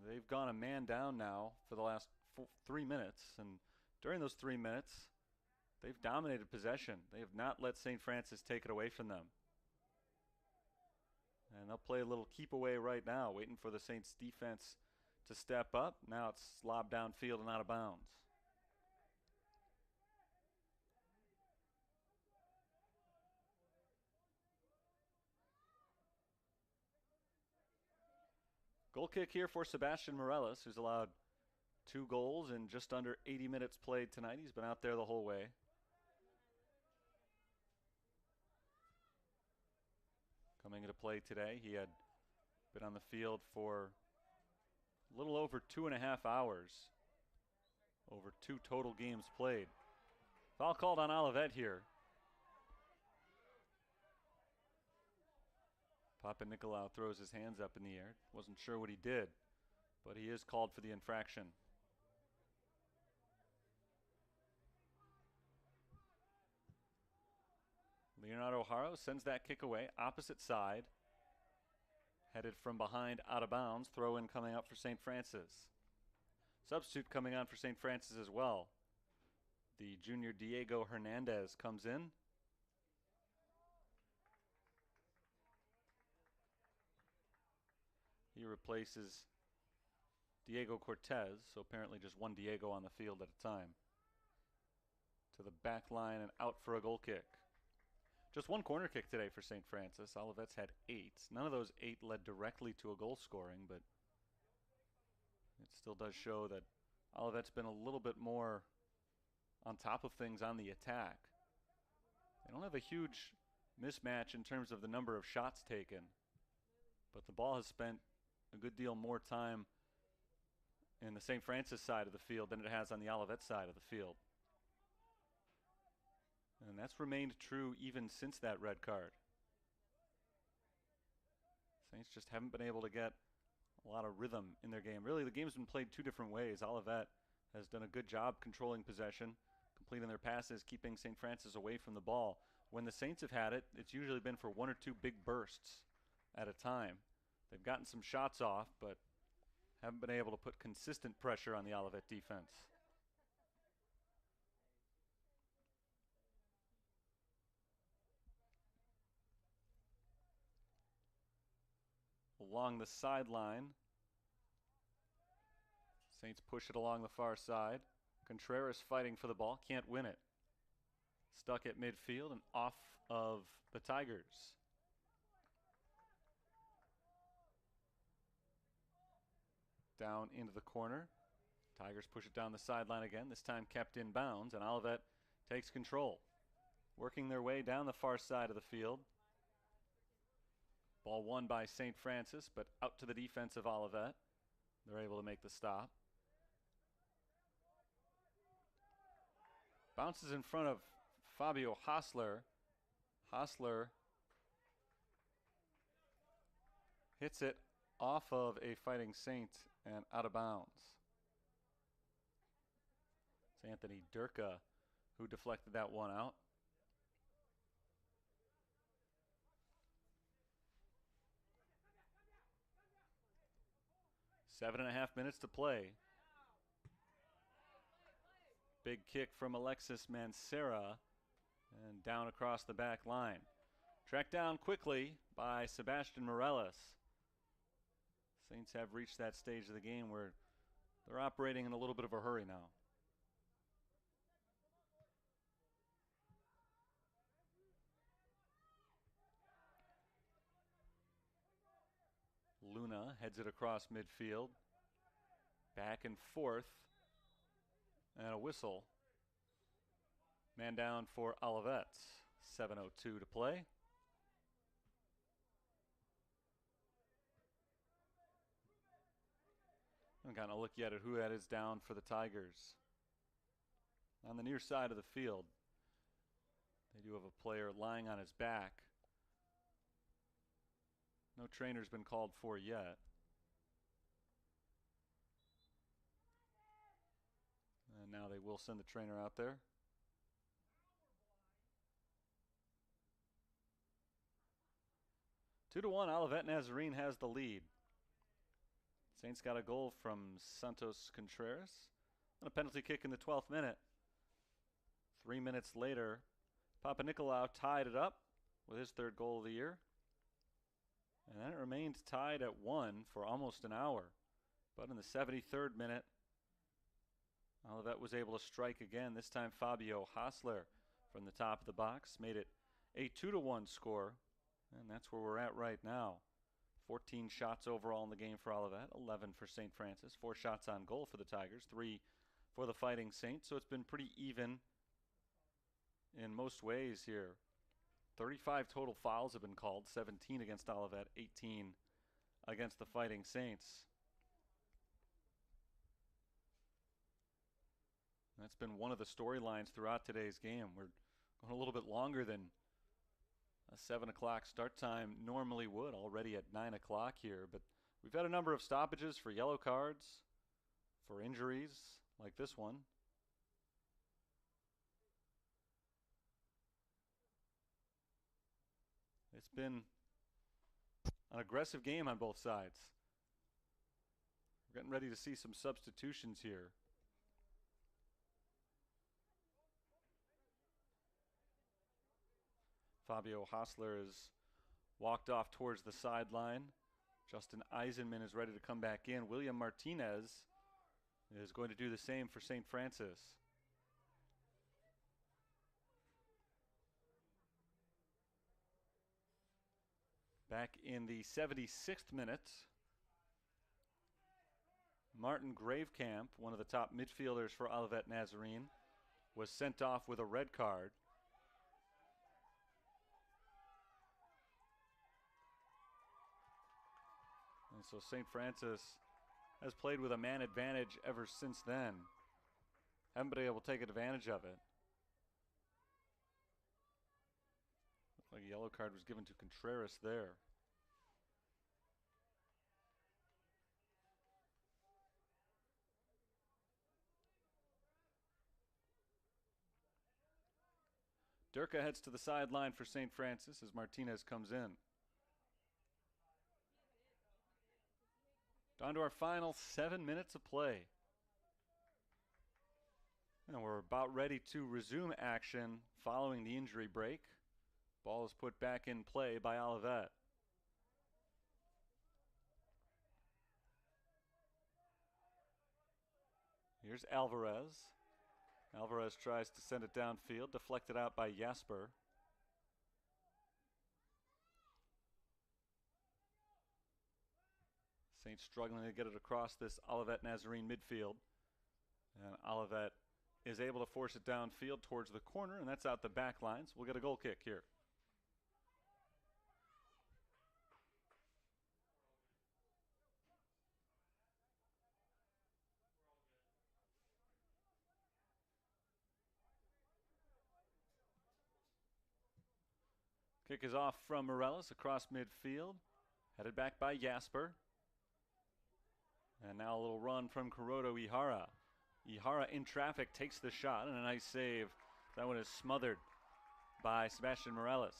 They've gone a man down now for the last 3 minutes. And during those 3 minutes, they've dominated possession. They have not let St. Francis take it away from them. And they'll play a little keep away right now, waiting for the Saints defense to step up. Now it's lobbed downfield and out of bounds. Goal kick here for Sebastian Morelos, who's allowed 2 goals in just under 80 minutes played tonight. He's been out there the whole way. Coming into play today, he had been on the field for a little over 2.5 hours. Over 2 total games played. Foul called on Olivet here. Papa Nicolau throws his hands up in the air. Wasn't sure what he did, but he is called for the infraction. Leonardo Haro sends that kick away, opposite side. Headed from behind, out of bounds. Throw in coming up for St. Francis. Substitute coming on for St. Francis as well. The junior Diego Hernandez comes in. He replaces Diego Cortez, so apparently just one Diego on the field at a time. To the back line and out for a goal kick. Just 1 corner kick today for St. Francis. Olivet's had 8. None of those 8 led directly to a goal scoring, but it still does show that Olivet's been a little bit more on top of things on the attack. They don't have a huge mismatch in terms of the number of shots taken, but the ball has spent a good deal more time in the St. Francis side of the field than it has on the Olivet side of the field. And that's remained true even since that red card. Saints just haven't been able to get a lot of rhythm in their game. Really, the game's been played 2 different ways. Olivet has done a good job controlling possession, completing their passes, keeping St. Francis away from the ball. When the Saints have had it, it's usually been for 1 or 2 big bursts at a time. They've gotten some shots off, but haven't been able to put consistent pressure on the Olivet defense. Along the sideline, Saints push it along the far side. Contreras fighting for the ball, can't win it. Stuck at midfield and off of the Tigers. Down into the corner. Tigers push it down the sideline again, this time kept in bounds, and Olivet takes control. Working their way down the far side of the field. Ball won by St. Francis, but out to the defense of Olivet. They're able to make the stop. Bounces in front of Fabio Hostler. Hostler hits it off of a fighting Saint and out of bounds. It's Anthony Durka who deflected that one out. Seven and a half minutes to play. Big kick from Alexis Mancera and down across the back line. Tracked down quickly by Sebastian Morelos. Saints have reached that stage of the game where they're operating in a little bit of a hurry now. Luna heads it across midfield. Back and forth. And a whistle. Man down for Olivet. 7:02 to play. I haven't gotten a look yet at who that is down for the Tigers. On the near side of the field, they do have a player lying on his back. No trainer's been called for yet. And now they will send the trainer out there. Two to 1, Olivet Nazarene has the lead. Saints got a goal from Santos Contreras and a penalty kick in the 12th minute. 3 minutes later, Papa Nicolau tied it up with his third goal of the year. And then it remained tied at 1 for almost an hour. But in the 73rd minute, Olivet was able to strike again. This time Fabio Hosler from the top of the box made it a 2-1 score. And that's where we're at right now. 14 shots overall in the game for Olivet, 11 for St. Francis, 4 shots on goal for the Tigers, 3 for the Fighting Saints. So it's been pretty even in most ways here. 35 total fouls have been called, 17 against Olivet, 18 against the Fighting Saints. That's been one of the storylines throughout today's game. We're going a little bit longer than a 7 o'clock start time normally would, already at 9 o'clock here. But we've had a number of stoppages for yellow cards, for injuries like this one. It's been an aggressive game on both sides. We're getting ready to see some substitutions here. Fabio Hosler has walked off towards the sideline. Justin Eisenman is ready to come back in. William Martinez is going to do the same for St. Francis. Back in the 76th minute, Martin Gravekamp, one of the top midfielders for Olivet Nazarene, was sent off with a red card. And so St. Francis has played with a man advantage ever since then. Haven't been able to take advantage of it. Looked like a yellow card was given to Contreras there. Durka heads to the sideline for St. Francis as Martinez comes in. Down to our final 7 minutes of play. And we're about ready to resume action following the injury break. Ball is put back in play by Olivet. Here's Alvarez. Alvarez tries to send it downfield, deflected out by Jasper. Saints struggling to get it across this Olivet Nazarene midfield. And Olivet is able to force it downfield towards the corner, and that's out the back lines. We'll get a goal kick here. Kick is off from Morales across midfield. Headed back by Jasper. And now a little run from Kuroto Ihara. Ihara in traffic takes the shot, and a nice save. That one is smothered by Sebastian Morales.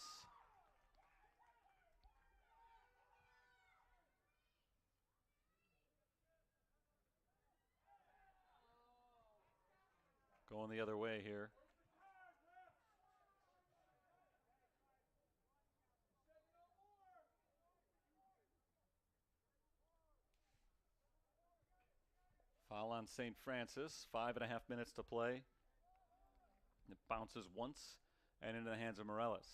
Going the other way here. Foul on St. Francis, 5.5 minutes to play. It bounces once and into the hands of Morales.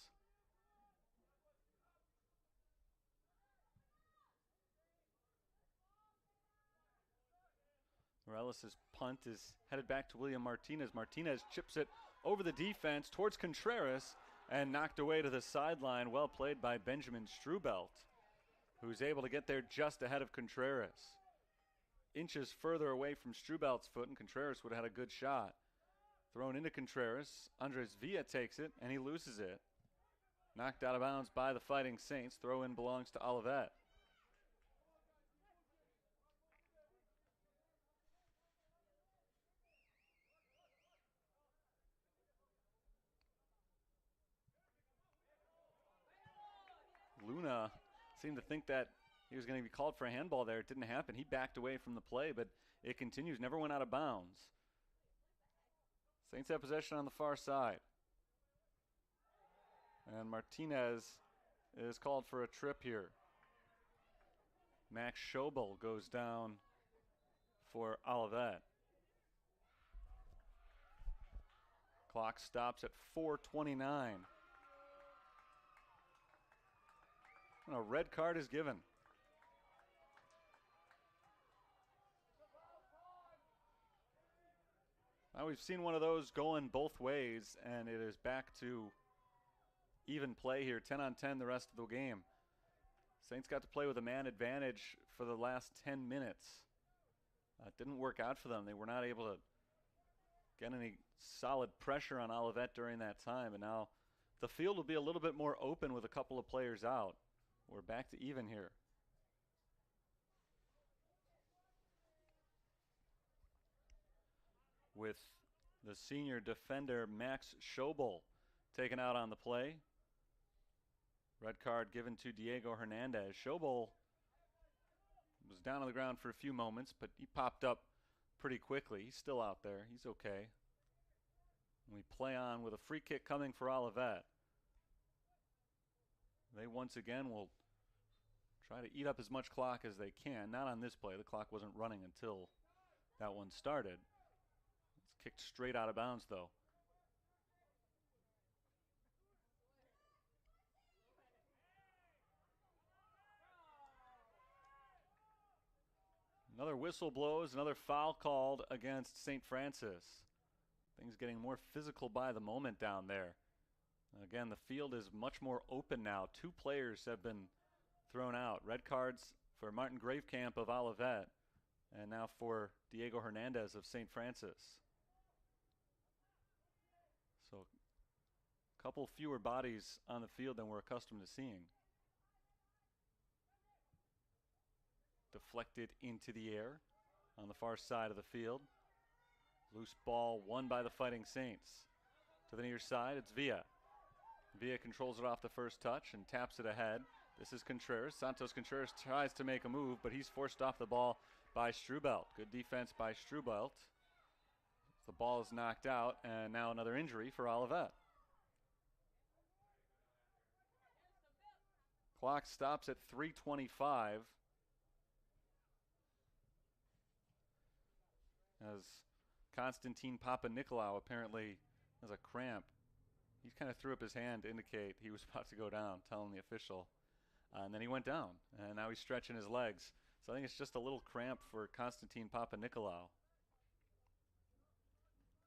Morales' punt is headed back to William Martinez. Martinez chips it over the defense towards Contreras and knocked away to the sideline. Well played by Benjamin Strubelt, who's able to get there just ahead of Contreras. Inches further away from Strubelt's foot, and Contreras would have had a good shot. Thrown into Contreras. Andres Villa takes it, and he loses it. Knocked out of bounds by the Fighting Saints. Throw in belongs to Olivet. Luna seemed to think that he was going to be called for a handball there. It didn't happen. He backed away from the play, but it continues. Never went out of bounds. Saints have possession on the far side. And Martinez is called for a trip here. Max Schobel goes down for Olivet. Clock stops at 4:29. And a red card is given. Now we've seen one of those going both ways, and it is back to even play here, 10 on 10 the rest of the game. Saints got to play with a man advantage for the last 10 minutes. It didn't work out for them. They were not able to get any solid pressure on Olivet during that time, and now the field will be a little bit more open with a couple of players out. We're back to even here. With the senior defender Max Schobel taken out on the play. Red card given to Diego Hernandez. Schobel was down on the ground for a few moments, but he popped up pretty quickly. He's still out there. He's okay. And we play on with a free kick coming for Olivet. They once again will try to eat up as much clock as they can. Not on this play. The clock wasn't running until that one started. It's kicked straight out of bounds, though. Another whistle blows, another foul called against St. Francis. Things getting more physical by the moment down there. Again, the field is much more open now. 2 players have been thrown out. Red cards for Martin Gravekamp of Olivet, and now for Diego Hernandez of St. Francis. So a couple fewer bodies on the field than we're accustomed to seeing. Deflected into the air on the far side of the field. Loose ball won by the Fighting Saints. To the near side, it's Villa. Villa controls it off the first touch and taps it ahead. This is Contreras. Santos Contreras tries to make a move, but he's forced off the ball by Strubelt. Good defense by Strubelt. The ball is knocked out, and now another injury for Olivet. Clock stops at 3:25. As Konstantin Papanikolaou apparently has a cramp. He kind of threw up his hand to indicate he was about to go down, telling the official. And then he went down, and now he's stretching his legs. So I think it's just a little cramp for Konstantin Papanikolaou.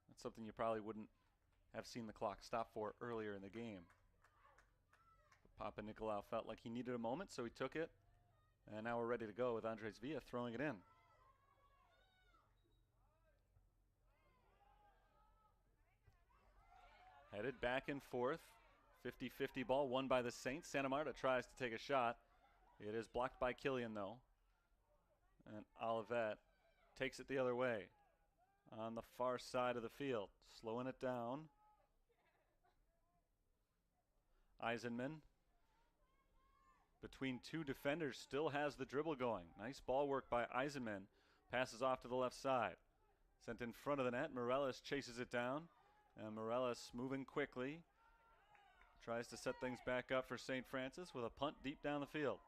That's something you probably wouldn't have seen the clock stop for earlier in the game. But Papanikolaou felt like he needed a moment, so he took it. And now we're ready to go with Andres Villa throwing it in. Headed back and forth. 50-50 ball won by the Saints. Santa Marta tries to take a shot. It is blocked by Killian, though. And Olivet takes it the other way on the far side of the field. Slowing it down. Eisenman, between 2 defenders, still has the dribble going. Nice ball work by Eisenman. Passes off to the left side. Sent in front of the net. Morales chases it down. And Morales moving quickly. Tries to set things back up for St. Francis with a punt deep down the field.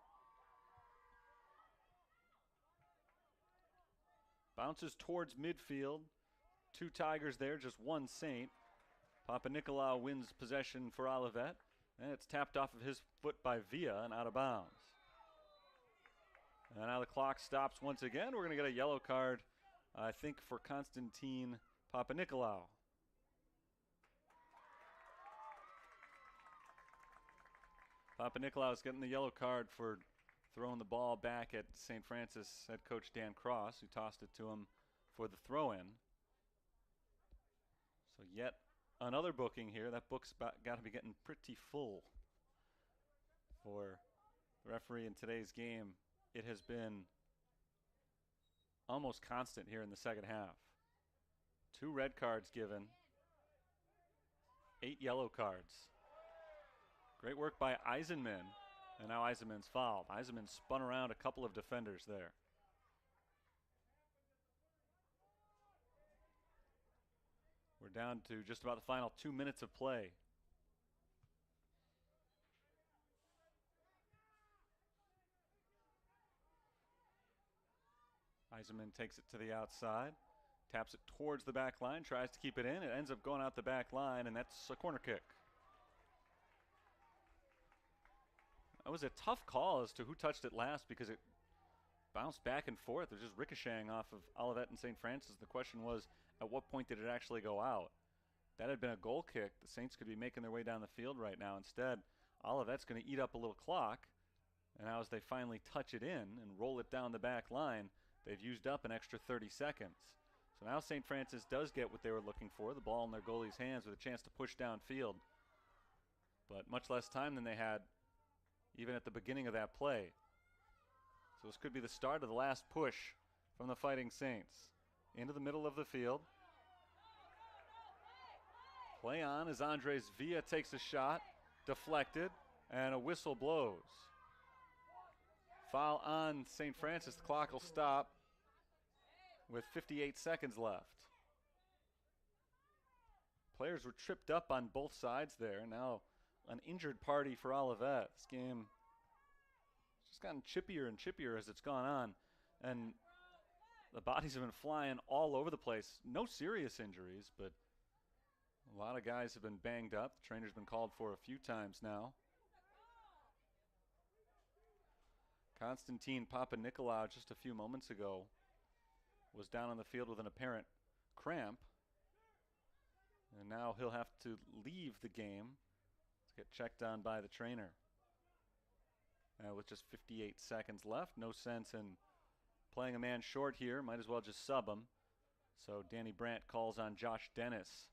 Bounces towards midfield. 2 Tigers there, just 1 Saint. Papanikolaou wins possession for Olivet. And it's tapped off of his foot by Villa and out of bounds. And now the clock stops once again. We're going to get a yellow card, I think, for Konstantin Papanikolaou. Papanikolaou is getting the yellow card for throwing the ball back at St. Francis head coach Dan Cross, who tossed it to him for the throw-in. So yet another booking here. That book's got to be getting pretty full for the referee in today's game. It has been almost constant here in the second half. 2 red cards given, 8 yellow cards. Great work by Eisenman And now Eisenman's fouled. Eisenman spun around a couple of defenders there. We're down to just about the final 2 minutes of play. Eisenman takes it to the outside, taps it towards the back line, tries to keep it in. It ends up going out the back line, and that's a corner kick. That was a tough call as to who touched it last because it bounced back and forth. It was just ricocheting off of Olivet and St. Francis. The question was, at what point did it actually go out? That had been a goal kick. The Saints could be making their way down the field right now. Instead, Olivet's going to eat up a little clock. And now as they finally touch it in and roll it down the back line, they've used up an extra 30 seconds. So now St. Francis does get what they were looking for, the ball in their goalie's hands with a chance to push downfield. But much less time than they had even at the beginning of that play. So this could be the start of the last push from the Fighting Saints. Into the middle of the field. Play on as Andres Villa takes a shot, deflected, and a whistle blows. Foul on St. Francis. The clock will stop with 58 seconds left. Players were tripped up on both sides there. Now an injured party for Olivet. This game has just gotten chippier and chippier as it's gone on. And the bodies have been flying all over the place. No serious injuries, but a lot of guys have been banged up. The trainer's been called for a few times now. Konstantin Papanikolaou just a few moments ago was down on the field with an apparent cramp. And now he'll have to leave the game to get checked on by the trainer. With just 58 seconds left, no sense in playing a man short here. Might as well just sub him. So Danny Brandt calls on Josh Dennis,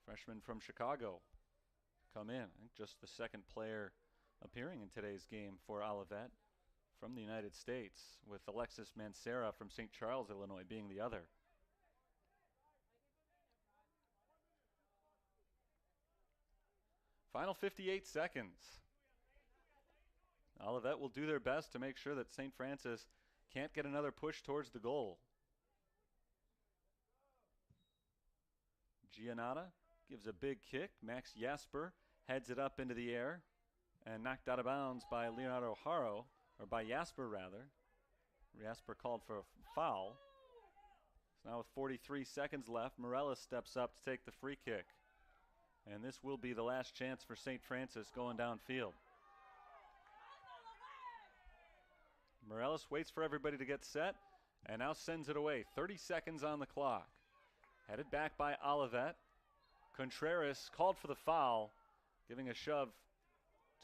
freshman from Chicago, come in. I think just the second player appearing in today's game for Olivet from the United States, with Alexis Mancera from St. Charles, Illinois, being the other. Final 58 seconds. Olivet will do their best to make sure that St. Francis can't get another push towards the goal. Giannata gives a big kick. Max Jasper heads it up into the air and knocked out of bounds by Leonardo Haro, or by Jasper rather. Jasper called for a foul. So now with 43 seconds left, Morellis steps up to take the free kick. And this will be the last chance for St. Francis going downfield. Morellis waits for everybody to get set and now sends it away. 30 seconds on the clock. Headed back by Olivet. Contreras called for the foul, giving a shove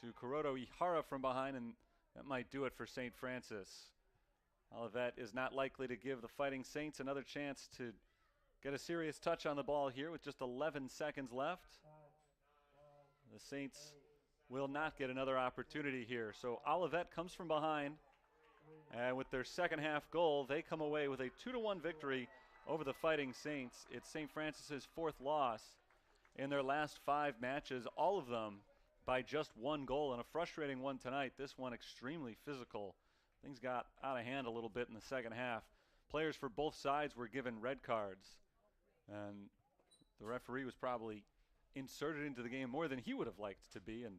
to Kuroto Ihara from behind, and that might do it for St. Francis. Olivet is not likely to give the Fighting Saints another chance to get a serious touch on the ball here with just 11 seconds left. The Saints will not get another opportunity here. So Olivet comes from behind, and with their second half goal, they come away with a 2-1 victory over the Fighting Saints. It's St. Francis's fourth loss in their last 5 matches, all of them by just 1 goal, and a frustrating one tonight. This one extremely physical. Things got out of hand a little bit in the second half. Players for both sides were given red cards, and the referee was probably inserted into the game more than he would have liked to be, and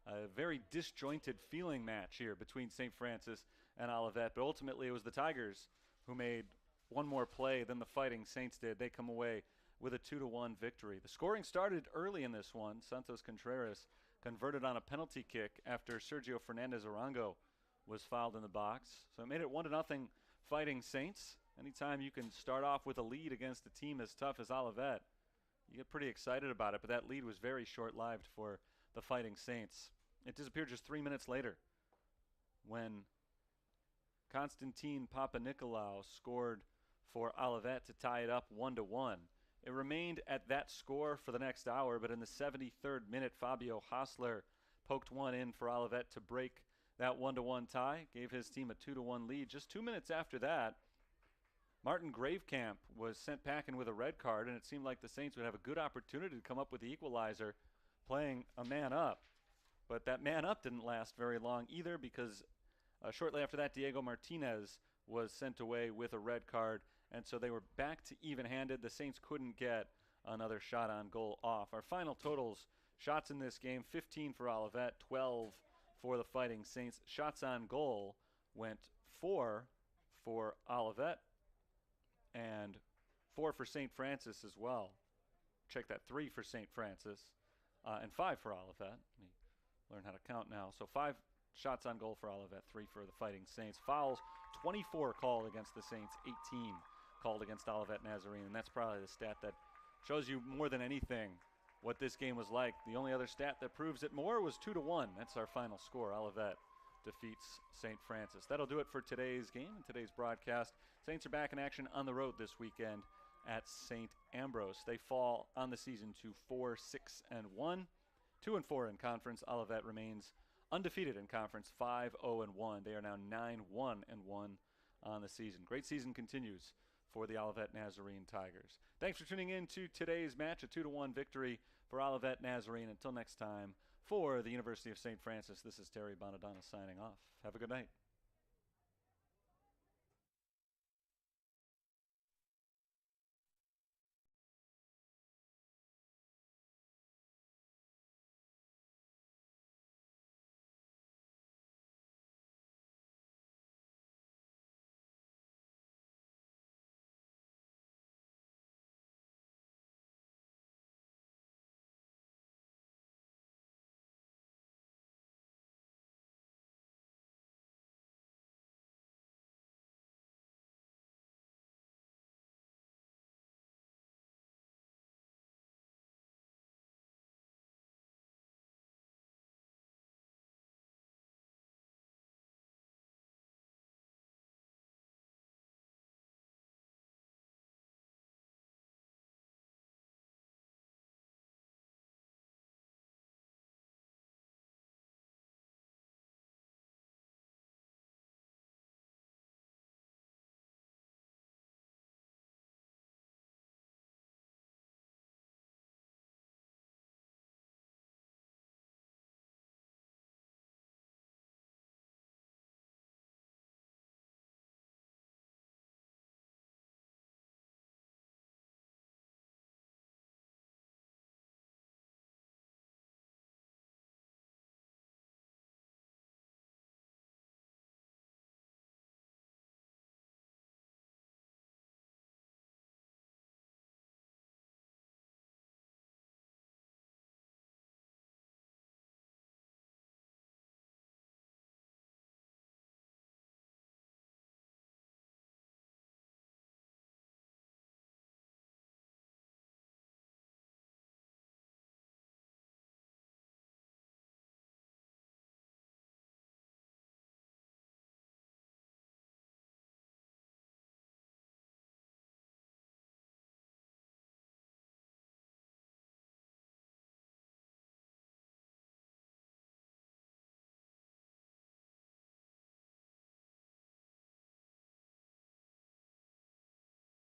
a very disjointed feeling match here between St. Francis and Olivet. But ultimately it was the Tigers who made one more play than the Fighting Saints did. They come away with a 2-1 victory. The scoring started early in this one. Santos Contreras converted on a penalty kick after Sergio Fernandez Arango was fouled in the box. So it made it 1-0 Fighting Saints. Anytime you can start off with a lead against a team as tough as Olivet, you get pretty excited about it, but that lead was very short-lived for the Fighting Saints. It disappeared just 3 minutes later when Konstantin Papanikolaou scored for Olivet to tie it up 1-1. It remained at that score for the next hour, but in the 73rd minute, Fabio Hassler poked one in for Olivet to break that 1-1 tie, gave his team a 2-1 lead. Just 2 minutes after that, Martin Gravekamp was sent packing with a red card, and it seemed like the Saints would have a good opportunity to come up with the equalizer, playing a man up. But that man up didn't last very long either, because shortly after that, Diego Martinez was sent away with a red card, and so they were back to even-handed. The Saints couldn't get another shot on goal off. Our final totals: shots in this game, 15 for Olivet, 12 for the Fighting Saints. Shots on goal went 4 for Olivet and 4 for St. Francis as well. Check that, 3 for St. Francis and 5 for Olivet. Let me learn how to count now. So 5 shots on goal for Olivet, 3 for the Fighting Saints. Fouls, 24 called against the Saints, 18 called against Olivet Nazarene, and that's probably the stat that shows you more than anything what this game was like. The only other stat that proves it more was 2-1. That's our final score. Olivet defeats St. Francis. That'll do it for today's game and today's broadcast. Saints are back in action on the road this weekend at St. Ambrose. They fall on the season to 4-6-1, 2-4 in conference. Olivet remains undefeated in conference, 5-0-1. They are now 9-1-1 on the season. Great season continues for the Olivet Nazarene Tigers. Thanks for tuning in to today's match, a 2-1 victory for Olivet Nazarene. Until next time, for the University of St. Francis, this is Terry Bonadonna signing off. Have a good night.